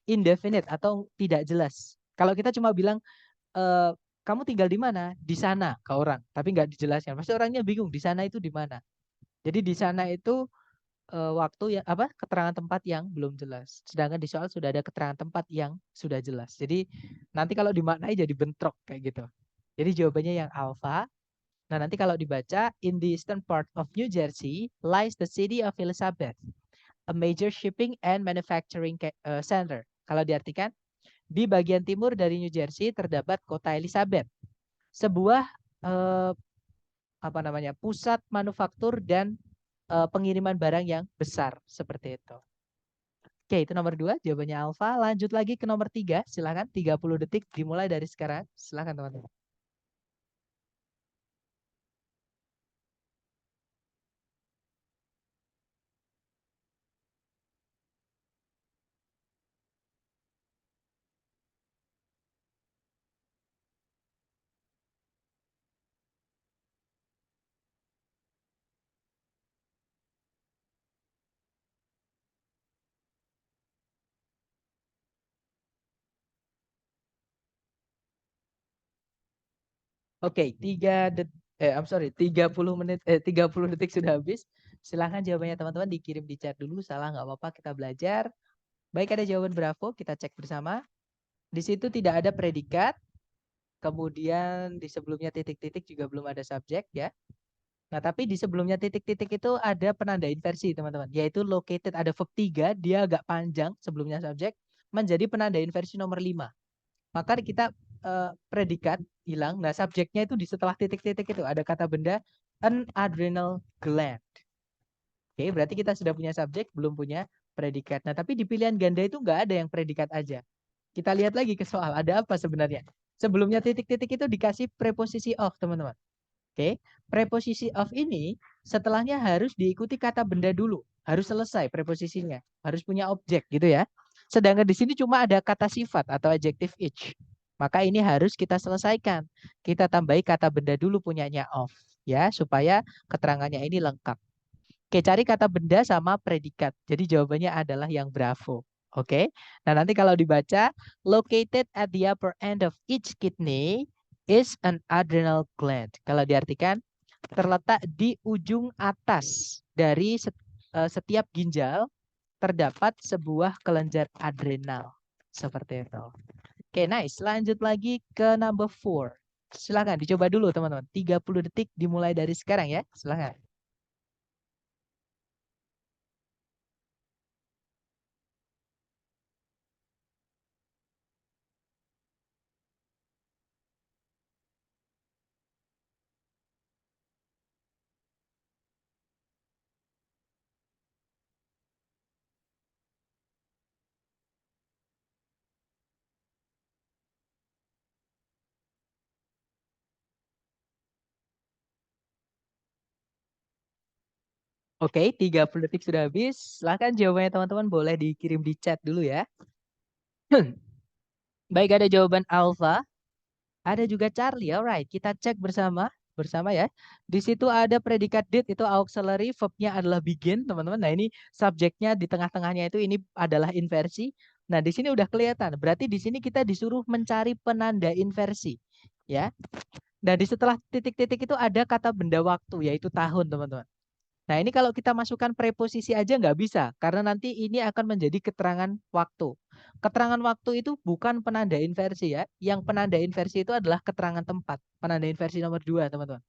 indefinite atau tidak jelas. Kalau kita cuma bilang, kamu tinggal di mana? Di sana ke orang. Tapi nggak dijelaskan. Pasti orangnya bingung, di sana itu di mana. Jadi di sana itu waktu yang apa keterangan tempat yang belum jelas. Sedangkan di soal sudah ada keterangan tempat yang sudah jelas. Jadi nanti kalau dimaknai jadi bentrok kayak gitu. Jadi jawabannya yang alfa. Nah, nanti kalau dibaca, in the eastern part of New Jersey lies the city of Elizabeth, a major shipping and manufacturing center. Kalau diartikan, di bagian timur dari New Jersey terdapat kota Elizabeth, sebuah apa namanya, pusat manufaktur dan pengiriman barang yang besar seperti itu. Oke, itu nomor 2 jawabannya Alfa. Lanjut lagi ke nomor 3, silakan 30 detik dimulai dari sekarang. Silakan teman-teman. Oke, 30 menit 30 detik sudah habis. Silahkan jawabannya teman-teman dikirim di chat dulu. Salah nggak apa-apa, kita belajar. Baik, ada jawaban Bravo, kita cek bersama. Di situ tidak ada predikat. Kemudian di sebelumnya titik-titik juga belum ada subjek ya. Nah, tapi di sebelumnya titik-titik itu ada penanda inversi, teman-teman. Yaitu located, ada verb 3, dia agak panjang sebelumnya subjek, menjadi penanda inversi nomor 5. Maka kita predikat hilang. Nah, subjeknya itu di setelah titik-titik itu ada kata benda an adrenal gland. Oke, berarti kita sudah punya subjek, belum punya predikat. Nah, tapi di pilihan ganda itu nggak ada yang predikat aja. Kita lihat lagi ke soal, ada apa sebenarnya? Sebelumnya titik-titik itu dikasih preposisi of, teman-teman. Oke, preposisi of ini setelahnya harus diikuti kata benda dulu. Harus selesai preposisinya. Harus punya objek gitu ya. Sedangkan di sini cuma ada kata sifat atau adjective each. Maka ini harus kita selesaikan. Kita tambahi kata benda dulu punyanya of. Ya, supaya keterangannya ini lengkap. Oke, cari kata benda sama predikat. Jadi jawabannya adalah yang Bravo. Oke. Nah, nanti kalau dibaca, located at the upper end of each kidney is an adrenal gland. Kalau diartikan, terletak di ujung atas dari setiap ginjal terdapat sebuah kelenjar adrenal. Seperti itu. Oke, nice. Lanjut lagi ke number 4. Silahkan dicoba dulu teman-teman. 30 detik dimulai dari sekarang ya. Silahkan. Oke, 30 detik sudah habis. Silahkan jawabannya teman-teman boleh dikirim di chat dulu ya. Baik, ada jawaban Alpha, ada juga Charlie. Alright, kita cek bersama ya. Di situ ada predikat did, itu auxiliary, verbnya adalah begin, teman-teman. Nah, ini subjeknya di tengah-tengahnya itu ini adalah inversi. Nah, di sini udah kelihatan. Berarti di sini kita disuruh mencari penanda inversi, ya. Nah, di setelah titik-titik itu ada kata benda waktu, yaitu tahun, teman-teman. Nah, ini kalau kita masukkan preposisi aja nggak bisa, karena nanti ini akan menjadi keterangan waktu. Keterangan waktu itu bukan penanda inversi ya. Yang penanda inversi itu adalah keterangan tempat. Penanda inversi nomor 2, teman-teman.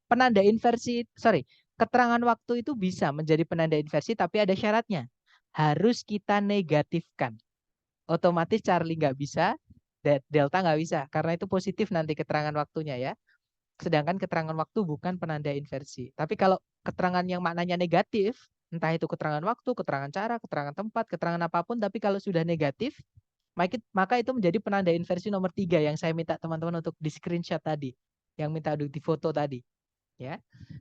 Penanda inversi, sorry, keterangan waktu itu bisa menjadi penanda inversi, tapi ada syaratnya. Harus kita negatifkan. Otomatis Charlie nggak bisa, Delta nggak bisa, karena itu positif nanti keterangan waktunya ya. Sedangkan keterangan waktu bukan penanda inversi. Tapi kalau keterangan yang maknanya negatif, entah itu keterangan waktu, keterangan cara, keterangan tempat, keterangan apapun, tapi kalau sudah negatif, maka itu menjadi penanda inversi nomor 3 yang saya minta teman-teman untuk di screenshot tadi, yang minta untuk difoto tadi, ya.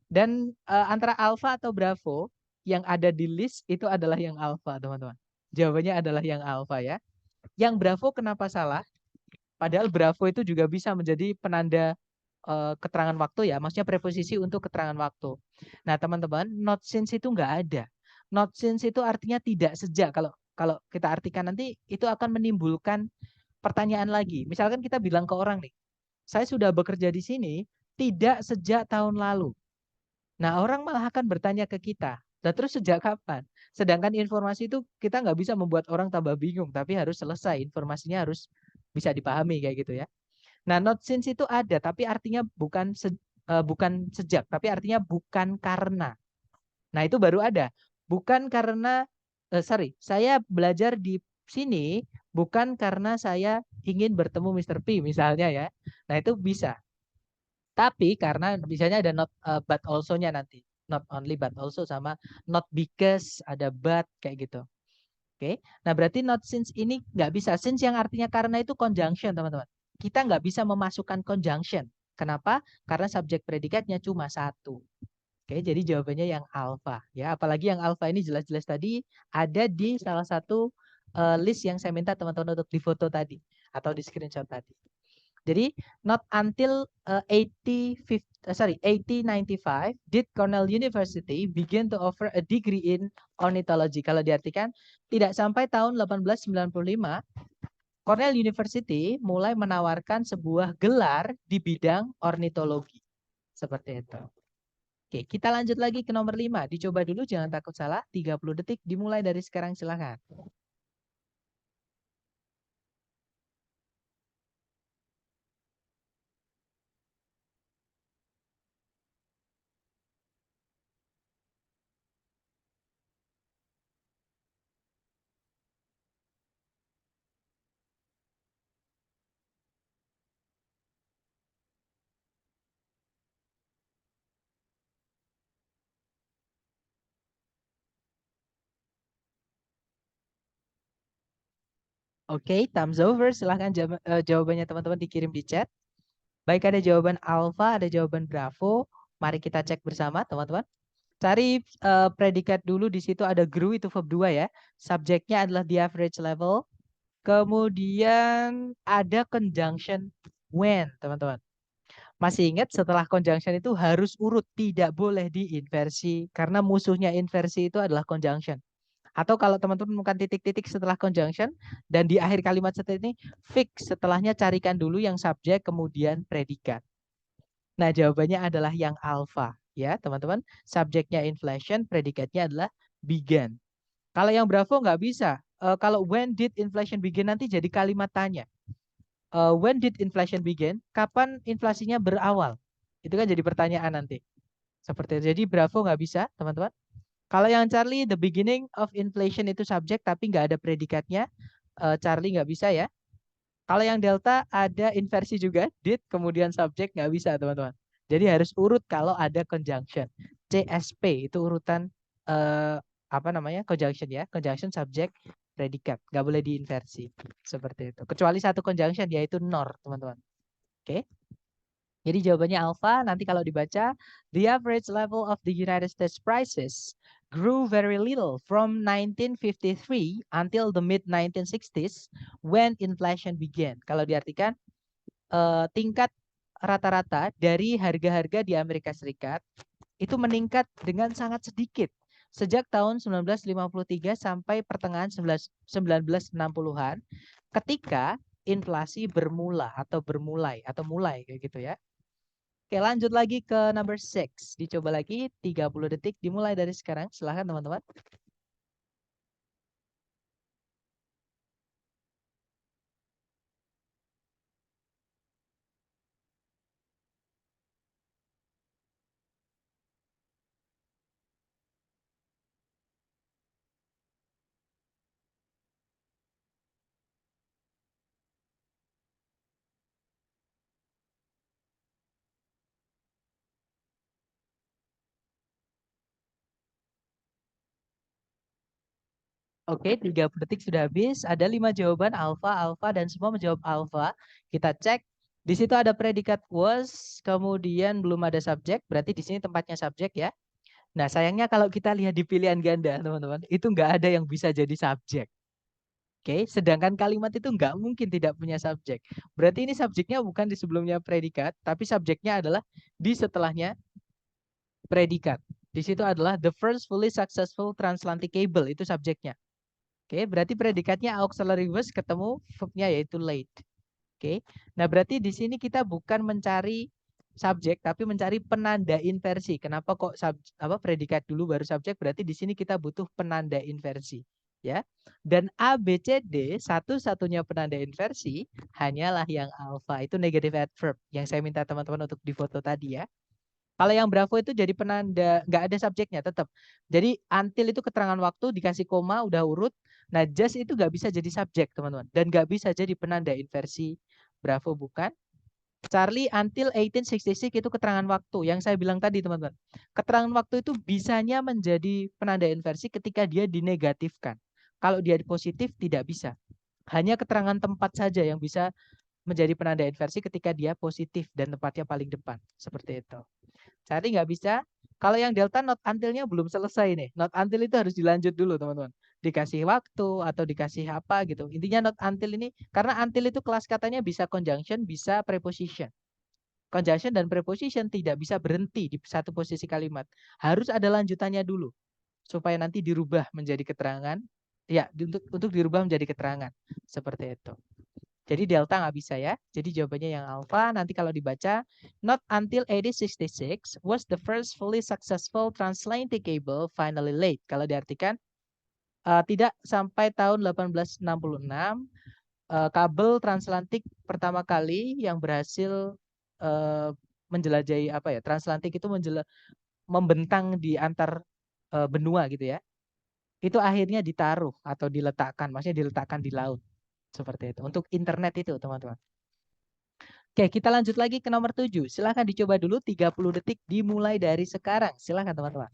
Dan antara alpha atau bravo yang ada di list itu adalah yang alpha, teman-teman. Jawabannya adalah yang alpha ya. Yang bravo kenapa salah? Padahal bravo itu juga bisa menjadi penanda keterangan waktu ya, maksudnya preposisi untuk keterangan waktu. Nah, teman-teman, not since itu nggak ada. Not since itu artinya tidak sejak. Kalau kalau kita artikan nanti itu akan menimbulkan pertanyaan lagi. Misalkan kita bilang ke orang nih, saya sudah bekerja di sini tidak sejak tahun lalu. Nah, orang malah akan bertanya ke kita, nah terus sejak kapan? Sedangkan informasi itu kita nggak bisa membuat orang tambah bingung, tapi harus selesai, informasinya harus bisa dipahami kayak gitu ya. Nah, not since itu ada, tapi artinya bukan sejak, tapi artinya bukan karena. Nah, itu baru ada. Bukan karena, sorry, saya belajar di sini bukan karena saya ingin bertemu Mr. P misalnya ya. Nah, itu bisa. Tapi karena misalnya ada not but also-nya nanti. Not only but also sama not because ada but kayak gitu. Oke. Nah, berarti not since ini nggak bisa. Since yang artinya karena itu conjunction, teman-teman. Kita nggak bisa memasukkan conjunction. Kenapa? Karena subjek predikatnya cuma satu. Oke, jadi jawabannya yang alpha ya. Apalagi yang alpha ini jelas-jelas tadi ada di salah satu list yang saya minta teman-teman untuk difoto tadi atau di screenshot tadi. Jadi not until 1895 did Cornell University begin to offer a degree in ornithology. Kalau diartikan tidak sampai tahun 1895 Cornell University mulai menawarkan sebuah gelar di bidang ornitologi. Seperti itu. Oke, kita lanjut lagi ke nomor 5. Dicoba dulu, jangan takut salah. 30 detik dimulai dari sekarang, silakan. Oke, thumbs over. Silahkan jawabannya teman-teman dikirim di chat. Baik, ada jawaban alpha, ada jawaban bravo. Mari kita cek bersama, teman-teman. Cari predikat dulu, di situ ada grew, itu verb 2 ya. Subjeknya adalah the average level. Kemudian ada conjunction when, teman-teman. Masih ingat setelah conjunction itu harus urut, tidak boleh diinversi. Karena musuhnya inversi itu adalah conjunction. Atau kalau teman-teman menemukan titik-titik setelah conjunction dan di akhir kalimat seperti ini, fix setelahnya carikan dulu yang subjek kemudian predikat. Nah, jawabannya adalah yang alpha ya, teman-teman. Subjeknya inflation, predikatnya adalah began. Kalau yang bravo nggak bisa. Kalau when did inflation begin nanti jadi kalimat tanya. When did inflation begin? Kapan inflasinya berawal? Itu kan jadi pertanyaan nanti. Seperti itu. Jadi bravo nggak bisa, teman-teman. Kalau yang Charlie, the beginning of inflation itu subjek tapi nggak ada predikatnya. Charlie nggak bisa ya. Kalau yang Delta ada inversi juga, did kemudian subjek nggak bisa teman-teman. Jadi harus urut kalau ada conjunction. CSP itu urutan apa namanya conjunction ya, conjunction subjek predikat, nggak boleh diinversi seperti itu. Kecuali satu conjunction yaitu nor teman-teman. Oke. Jadi jawabannya alpha. Nanti kalau dibaca, the average level of the United States prices grew very little from 1953 until the mid 1960s when inflation began. Kalau diartikan tingkat rata-rata dari harga-harga di Amerika Serikat itu meningkat dengan sangat sedikit sejak tahun 1953 sampai pertengahan 1960-an ketika inflasi bermula atau bermulai atau mulai kayak gitu ya. Oke, lanjut lagi ke number 6. Dicoba lagi 30 detik dimulai dari sekarang. Silahkan teman-teman. Oke, 30 detik sudah habis. Ada 5 jawaban alfa, alfa, dan semua menjawab alfa. Kita cek. Di situ ada predikat was, kemudian belum ada subjek. Berarti di sini tempatnya subjek ya. Nah, sayangnya kalau kita lihat di pilihan ganda, teman-teman, itu nggak ada yang bisa jadi subjek. Oke, sedangkan kalimat itu nggak mungkin tidak punya subjek. Berarti ini subjeknya bukan di sebelumnya predikat, tapi subjeknya adalah di setelahnya predikat. Di situ adalah the first fully successful transatlantic cable, itu subjeknya. Oke, berarti predikatnya auxiliary was ketemu verbnya yaitu late. Oke. Nah, berarti di sini kita bukan mencari subjek tapi mencari penanda inversi. Kenapa kok predikat dulu baru subjek? Berarti di sini kita butuh penanda inversi, ya. Dan A B C D satu-satunya penanda inversi hanyalah yang alpha. Itu negative adverb yang saya minta teman-teman untuk difoto tadi ya. Kalau yang bravo itu jadi penanda, nggak ada subjeknya tetap. Jadi until itu keterangan waktu dikasih koma udah urut. Nah, just itu nggak bisa jadi subjek teman-teman dan nggak bisa jadi penanda inversi. Bravo bukan. Charlie until 1866 itu keterangan waktu yang saya bilang tadi teman-teman. Keterangan waktu itu bisanya menjadi penanda inversi ketika dia dinegatifkan. Kalau dia positif tidak bisa. Hanya keterangan tempat saja yang bisa menjadi penanda inversi ketika dia positif dan tempatnya paling depan. Seperti itu. Charlie nggak bisa. Kalau yang delta not until-nya belum selesai nih. Not until itu harus dilanjut dulu teman-teman. Dikasih waktu atau dikasih apa gitu. Intinya not until ini karena until itu kelas katanya bisa conjunction, bisa preposition. Conjunction dan preposition tidak bisa berhenti di satu posisi kalimat. Harus ada lanjutannya dulu supaya nanti dirubah menjadi keterangan. Ya, untuk dirubah menjadi keterangan. Seperti itu. Jadi delta nggak bisa ya. Jadi jawabannya yang alpha. Nanti kalau dibaca, not until 1866 was the first fully successful transatlantic cable finally laid. Kalau diartikan, tidak sampai tahun 1866, kabel transatlantik pertama kali yang berhasil menjelajahi apa ya? Transatlantik itu membentang di antar benua gitu ya. Itu akhirnya ditaruh atau diletakkan, maksudnya diletakkan di laut. Seperti itu. Untuk internet itu, teman-teman. Oke, kita lanjut lagi ke nomor 7. Silahkan dicoba dulu 30 detik dimulai dari sekarang. Silahkan teman-teman.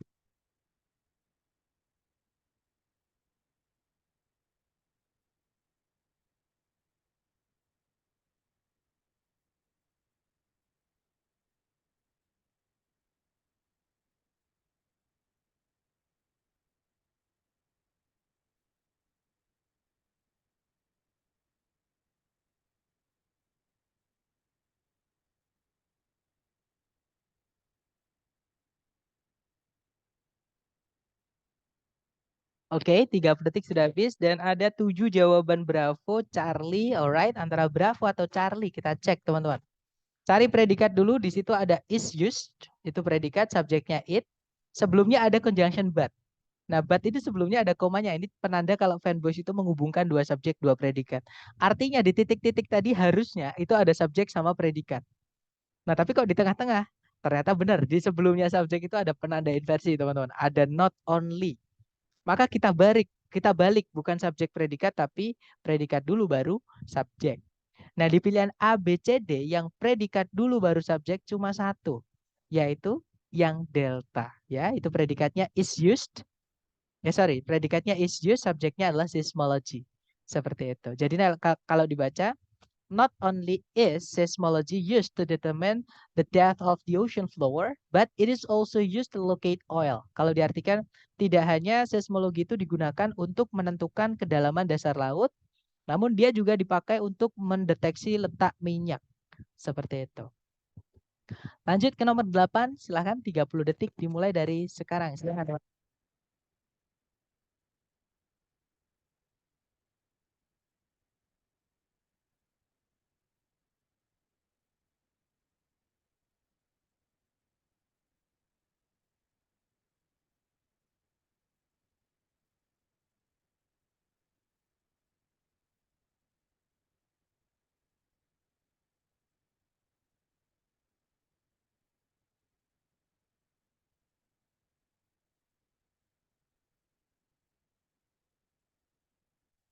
Oke, 30 detik sudah habis dan ada 7 jawaban Bravo, Charlie, alright, antara Bravo atau Charlie kita cek teman-teman. Cari predikat dulu, di situ ada is used, itu predikat, subjeknya it. Sebelumnya ada conjunction but. Nah, but itu sebelumnya ada komanya. Ini penanda kalau fanboys itu menghubungkan dua subjek, dua predikat. Artinya di titik-titik tadi harusnya itu ada subjek sama predikat. Nah, tapi kok di tengah-tengah? Ternyata benar, di sebelumnya subjek itu ada penanda inversi, teman-teman. Ada not only. Maka kita balik bukan subjek predikat tapi predikat dulu baru subjek. Nah, di pilihan A, B, C, D yang predikat dulu baru subjek cuma satu, yaitu yang delta. Ya, itu predikatnya is used. Predikatnya is used, subjeknya adalah seismology. Seperti itu. Jadi kalau dibaca, not only is seismology used to determine the depth of the ocean floor, but it is also used to locate oil. Kalau diartikan, tidak hanya seismologi itu digunakan untuk menentukan kedalaman dasar laut, namun dia juga dipakai untuk mendeteksi letak minyak. Seperti itu. Lanjut ke nomor 8, silahkan 30 detik dimulai dari sekarang. Silahkan.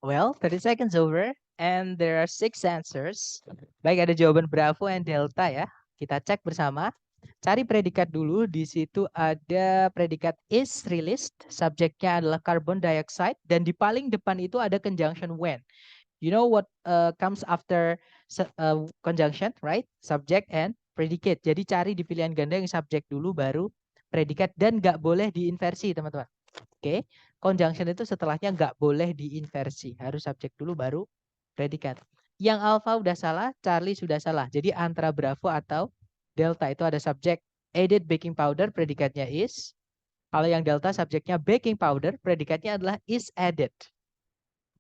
Well, 30 seconds over and there are 6 answers. Baik, ada jawaban Bravo and Delta ya. Kita cek bersama. Cari predikat dulu. Di situ ada predikat is released. Subjeknya adalah carbon dioxide. Dan di paling depan itu ada conjunction when. You know what comes after conjunction, right? Subject and predicate. Jadi cari di pilihan ganda yang subjek dulu baru predikat. Dan nggak boleh diinversi, teman-teman. Oke, conjunction itu setelahnya nggak boleh diinversi, harus subjek dulu baru predikat. Yang alpha udah salah, Charlie sudah salah. Jadi antara Bravo atau Delta itu ada subjek added baking powder, predikatnya is. Kalau yang Delta subjeknya baking powder, predikatnya adalah is added.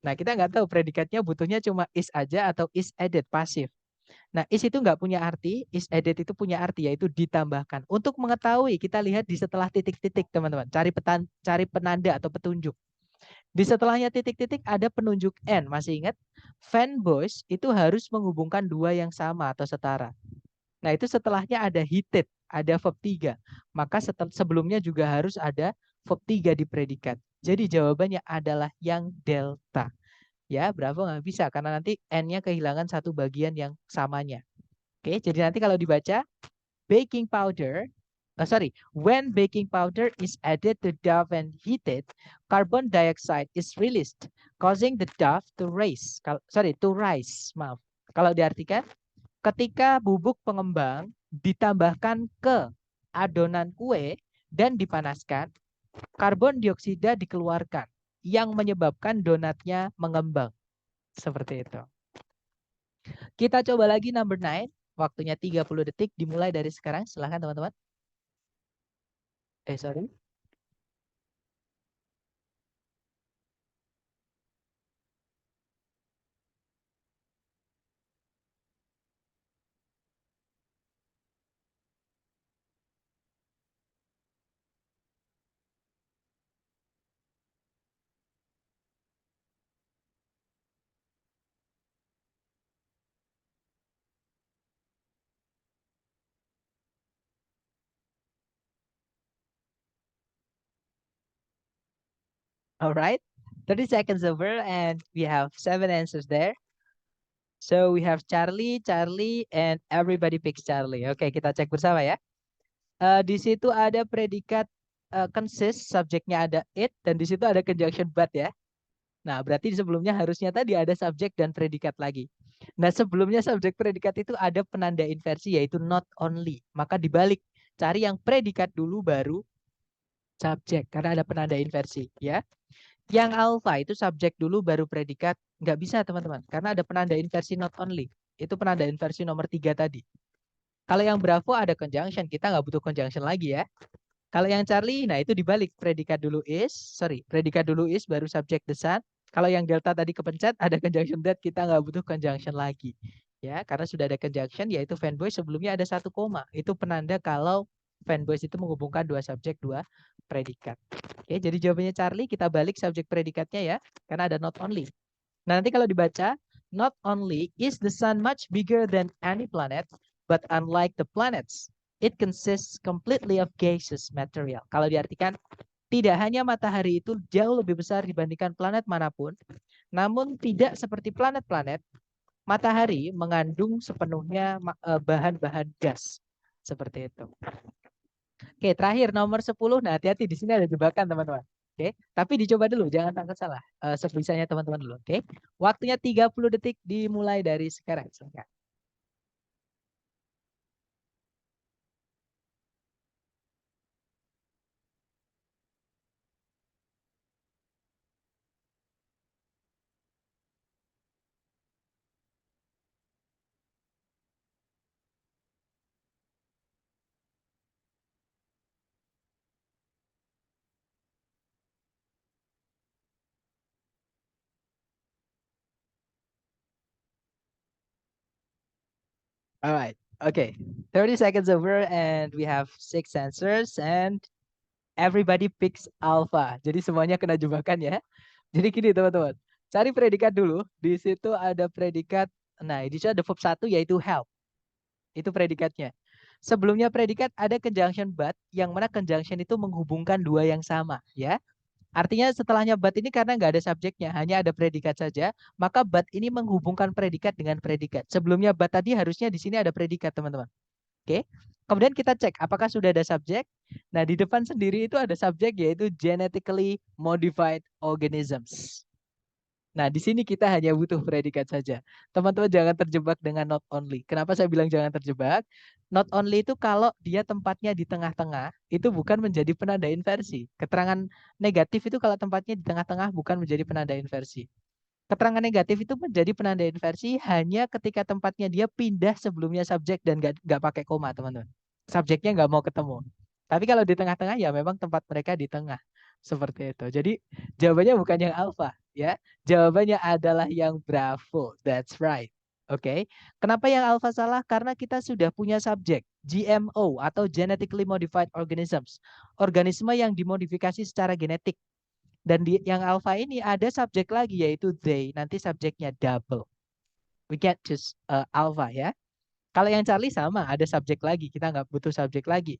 Nah, kita nggak tahu predikatnya butuhnya cuma is aja atau is added pasif. Nah, is itu nggak punya arti, is added itu punya arti, yaitu ditambahkan. Untuk mengetahui, kita lihat di setelah titik-titik, teman-teman. Cari penanda atau petunjuk. Di setelahnya titik-titik ada penunjuk N. Masih ingat? Fanboys itu harus menghubungkan dua yang sama atau setara. Nah, itu setelahnya ada heated, ada verb 3. Maka sebelumnya juga harus ada verb 3 di predikat. Jadi jawabannya adalah yang delta. Ya, Bravo nggak bisa karena nanti N-nya kehilangan satu bagian yang samanya. Oke, jadi nanti kalau dibaca baking powder, when baking powder is added to dough and heated, carbon dioxide is released, causing the dough to rise. Maaf. Kalau diartikan, ketika bubuk pengembang ditambahkan ke adonan kue dan dipanaskan, karbon dioksida dikeluarkan yang menyebabkan donatnya mengembang. Seperti itu. Kita coba lagi number 9. Waktunya 30 detik dimulai dari sekarang. Silahkan teman-teman. Sorry. All right. 30 seconds over and we have 7 answers there. So we have Charlie, and everybody picks Charlie. Oke, kita cek bersama ya. Di situ ada predikat consist, subjeknya ada it, dan di situ ada conjunction but ya. Nah, berarti sebelumnya harusnya tadi ada subjek dan predikat lagi. Nah, sebelumnya subjek predikat itu ada penanda inversi yaitu not only. Maka dibalik, cari yang predikat dulu baru subjek karena ada penanda inversi ya. Yang alpha itu subjek dulu baru predikat. Nggak bisa teman-teman karena ada penanda inversi not only. Itu penanda inversi nomor 3 tadi. Kalau yang Bravo ada conjunction, kita nggak butuh conjunction lagi ya. Kalau yang Charlie, nah itu dibalik, predikat dulu is baru subjek the sun. Kalau yang Delta tadi kepencet ada conjunction that, kita nggak butuh conjunction lagi. Ya, karena sudah ada conjunction yaitu fanboy sebelumnya ada 1 koma. Itu penanda kalau fanboys itu menghubungkan dua subjek, dua predikat. Oke, jadi jawabannya Charlie, kita balik subjek predikatnya ya, karena ada not only. Nah, nanti kalau dibaca, not only is the sun much bigger than any planet, but unlike the planets, it consists completely of gaseous material. Kalau diartikan, tidak hanya matahari itu jauh lebih besar dibandingkan planet manapun, namun tidak seperti planet-planet, matahari mengandung sepenuhnya bahan-bahan gas. Seperti itu. Oke, terakhir nomor 10. Nah, hati-hati di sini ada jebakan, teman-teman. Oke, tapi dicoba dulu, jangan takut salah. Sebisanya teman-teman dulu, oke? Waktunya 30 detik dimulai dari sekarang. Alright, okay. 30 seconds over and we have 6 answers and everybody picks alpha. Jadi semuanya kena jebakan ya. Jadi gini teman-teman, cari predikat dulu. Di situ ada predikat, nah di situ ada verb 1 yaitu help. Itu predikatnya. Sebelumnya predikat ada conjunction but, yang mana conjunction itu menghubungkan dua yang sama ya. Artinya setelahnya but ini karena nggak ada subjeknya, hanya ada predikat saja, maka but ini menghubungkan predikat dengan predikat. Sebelumnya but tadi harusnya di sini ada predikat, teman-teman. Oke. Kemudian kita cek apakah sudah ada subjek. Nah, di depan sendiri itu ada subjek yaitu genetically modified organisms. Nah, di sini kita hanya butuh predikat saja. Teman-teman jangan terjebak dengan not only. Kenapa saya bilang jangan terjebak? Not only itu kalau dia tempatnya di tengah-tengah, itu bukan menjadi penanda inversi. Keterangan negatif itu kalau tempatnya di tengah-tengah bukan menjadi penanda inversi. Keterangan negatif itu menjadi penanda inversi hanya ketika tempatnya dia pindah sebelumnya subjek dan nggak pakai koma, teman-teman. Subjeknya nggak mau ketemu. Tapi kalau di tengah-tengah ya memang tempat mereka di tengah. Seperti itu. Jadi jawabannya bukan yang alpha ya. Jawabannya adalah yang bravo. That's right. Oke. Okay. Kenapa yang alpha salah? Karena kita sudah punya subjek GMO atau genetically modified organisms. Organisme yang dimodifikasi secara genetik. Dan di yang alpha ini ada subjek lagi yaitu they. Nanti subjeknya double. We can't choose alpha ya. Kalau yang Charlie sama, ada subjek lagi. Kita nggak butuh subjek lagi.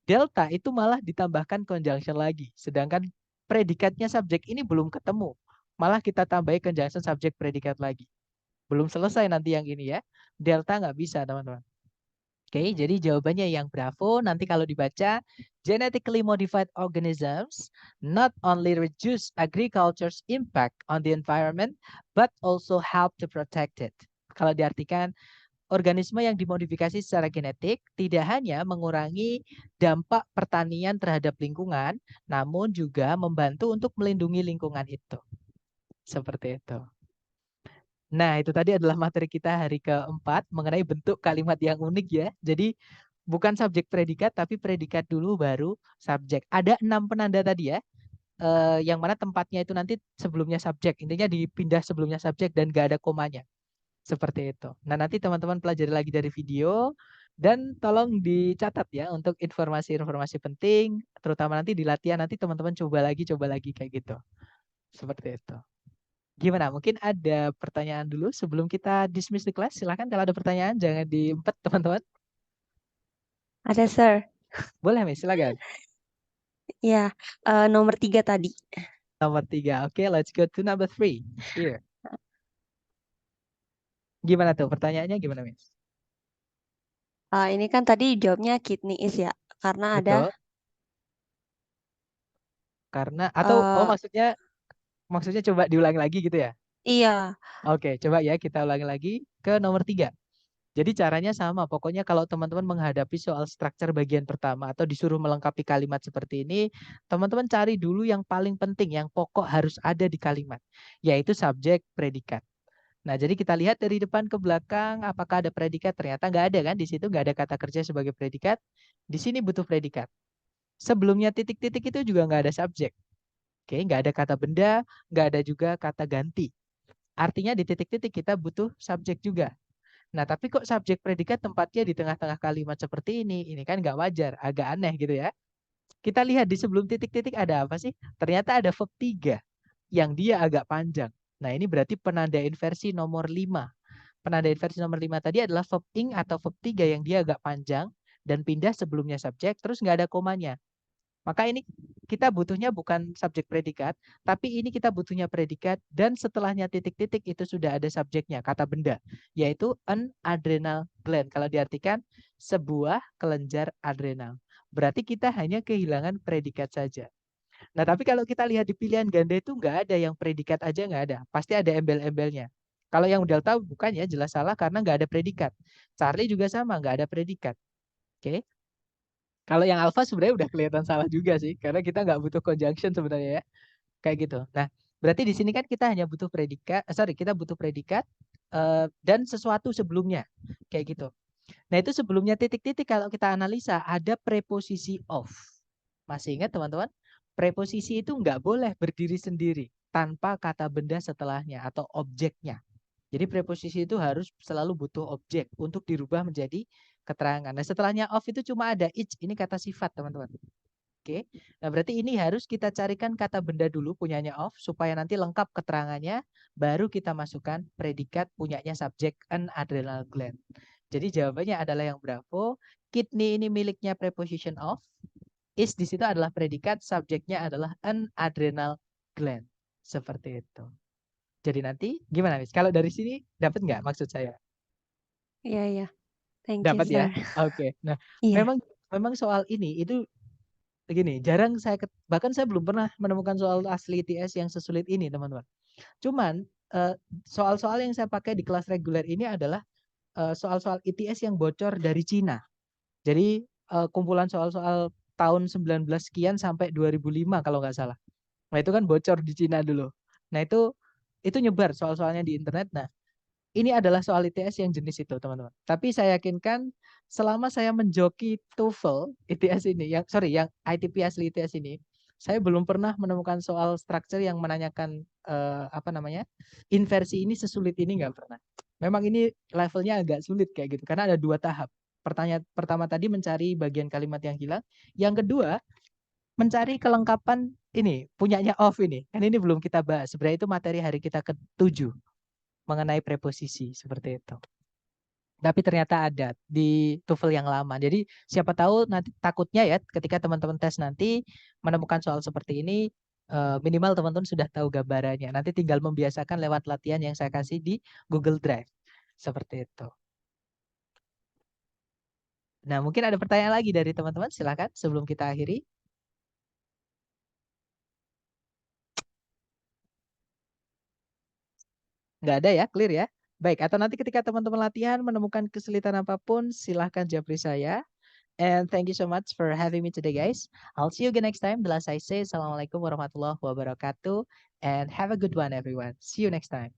Delta itu malah ditambahkan conjunction lagi. Sedangkan predikatnya subjek ini belum ketemu. Malah kita tambahin conjunction subjek predikat lagi. Belum selesai nanti yang ini ya. Delta nggak bisa, teman-teman. Oke, jadi jawabannya yang bravo. Nanti kalau dibaca, genetically modified organisms not only reduce agriculture's impact on the environment, but also help to protect it. Kalau diartikan, organisme yang dimodifikasi secara genetik tidak hanya mengurangi dampak pertanian terhadap lingkungan, namun juga membantu untuk melindungi lingkungan itu. Seperti itu. Nah, itu tadi adalah materi kita hari keempat mengenai bentuk kalimat yang unik ya. Jadi bukan subjek predikat, tapi predikat dulu baru subjek. Ada 6 penanda tadi ya, yang mana tempatnya itu nanti sebelumnya subjek. Intinya dipindah sebelumnya subjek dan gak ada komanya. Seperti itu. Nah, nanti teman-teman pelajari lagi dari video. Dan tolong dicatat ya untuk informasi-informasi penting. Terutama nanti di latihan, nanti teman-teman coba lagi kayak gitu. Seperti itu. Gimana? Mungkin ada pertanyaan dulu sebelum kita dismiss the class. Silahkan kalau ada pertanyaan jangan diempet teman-teman. Ada, Sir. Boleh, Miss, silakan. Ya, nomor 3 tadi. Nomor 3. Oke, let's go to number 3. Here. Gimana tuh pertanyaannya gimana, Miss? Ini kan tadi jawabnya kidney is ya, karena ada Betul. Karena atau uh, maksudnya coba diulangi lagi gitu ya? iya. Oke, coba ya kita ulangi lagi ke nomor 3. Jadi caranya sama, pokoknya kalau teman-teman menghadapi soal struktur bagian pertama atau disuruh melengkapi kalimat seperti ini, teman-teman cari dulu yang paling penting, yang pokok harus ada di kalimat, yaitu subjek, predikat. Nah, jadi kita lihat dari depan ke belakang, apakah ada predikat? Ternyata nggak ada kan, di situ nggak ada kata kerja sebagai predikat. Di sini butuh predikat. Sebelumnya titik-titik itu juga nggak ada subjek. Oke, nggak ada kata benda, nggak ada juga kata ganti. Artinya di titik-titik kita butuh subjek juga. Nah, tapi kok subjek predikat tempatnya di tengah-tengah kalimat seperti ini? Ini kan nggak wajar, agak aneh gitu ya. Kita lihat di sebelum titik-titik ada apa sih? Ternyata ada verb 3 yang dia agak panjang. Nah, ini berarti penanda inversi nomor 5. Penanda inversi nomor 5 tadi adalah verb ing atau verb 3 yang dia agak panjang dan pindah sebelumnya subjek, terus nggak ada komanya. Maka ini kita butuhnya bukan subjek predikat, tapi ini kita butuhnya predikat dan setelahnya titik-titik itu sudah ada subjeknya, kata benda, yaitu an adrenal gland. Kalau diartikan sebuah kelenjar adrenal. Berarti kita hanya kehilangan predikat saja. Nah, tapi kalau kita lihat di pilihan ganda itu nggak ada yang predikat aja nggak ada. Pasti ada embel-embelnya. Kalau yang udah tahu bukan ya, jelas salah karena nggak ada predikat. Charlie juga sama, nggak ada predikat. Oke. Kalau yang alpha sebenarnya udah kelihatan salah juga sih, karena kita nggak butuh conjunction sebenarnya ya, kayak gitu. Nah, berarti di sini kan kita hanya butuh predikat, kita butuh predikat dan sesuatu sebelumnya, kayak gitu. Nah, itu sebelumnya titik-titik kalau kita analisa ada preposisi of. Masih ingat teman-teman? Preposisi itu nggak boleh berdiri sendiri tanpa kata benda setelahnya atau objeknya. Jadi preposisi itu harus selalu butuh objek untuk dirubah menjadi keterangan. Nah, setelahnya of itu cuma ada each, ini kata sifat, teman-teman. Oke. Nah, berarti ini harus kita carikan kata benda dulu punyanya of supaya nanti lengkap keterangannya, baru kita masukkan predikat punyanya subjek an adrenal gland. Jadi jawabannya adalah yang bravo. Kidney ini miliknya preposition of. Is di situ adalah predikat, subjeknya adalah an adrenal gland. Seperti itu. Jadi nanti gimana, Miss? Kalau dari sini dapat nggak maksud saya? Iya, iya. Thank you, Dapat ya? Sir. Oke. Nah, Iya. memang soal ini itu begini, jarang bahkan saya belum pernah menemukan soal asli ITS yang sesulit ini, teman-teman. Cuman soal-soal yang saya pakai di kelas reguler ini adalah soal-soal ITS yang bocor dari Cina. Jadi kumpulan soal-soal tahun 19 sekian sampai 2005 kalau nggak salah. Nah, itu kan bocor di Cina dulu. Nah, itu nyebar soal-soalnya di internet. Nah, ini adalah soal ITS yang jenis itu, teman-teman. Tapi saya yakinkan selama saya menjoki TOEFL ITS ini, yang ITP asli ITS ini, saya belum pernah menemukan soal structure yang menanyakan inversi ini sesulit ini, nggak pernah. Memang ini levelnya agak sulit kayak gitu, karena ada 2 tahap. Pertanyaan pertama tadi mencari bagian kalimat yang hilang, yang kedua mencari kelengkapan ini punyanya of ini. Kan ini belum kita bahas. Sebenarnya itu materi hari kita ke-7 mengenai preposisi seperti itu. Tapi ternyata ada di TOEFL yang lama. Jadi siapa tahu nanti takutnya ya ketika teman-teman tes nanti menemukan soal seperti ini minimal teman-teman sudah tahu gambarannya. Nanti tinggal membiasakan lewat latihan yang saya kasih di Google Drive. Seperti itu. Nah, mungkin ada pertanyaan lagi dari teman-teman. Silakan sebelum kita akhiri. Nggak ada ya, clear ya. Baik, atau nanti ketika teman-teman latihan menemukan kesulitan apapun, silahkan japri saya. And thank you so much for having me today, guys. I'll see you again next time. The last I say, Assalamualaikum warahmatullahi wabarakatuh. And have a good one, everyone. See you next time.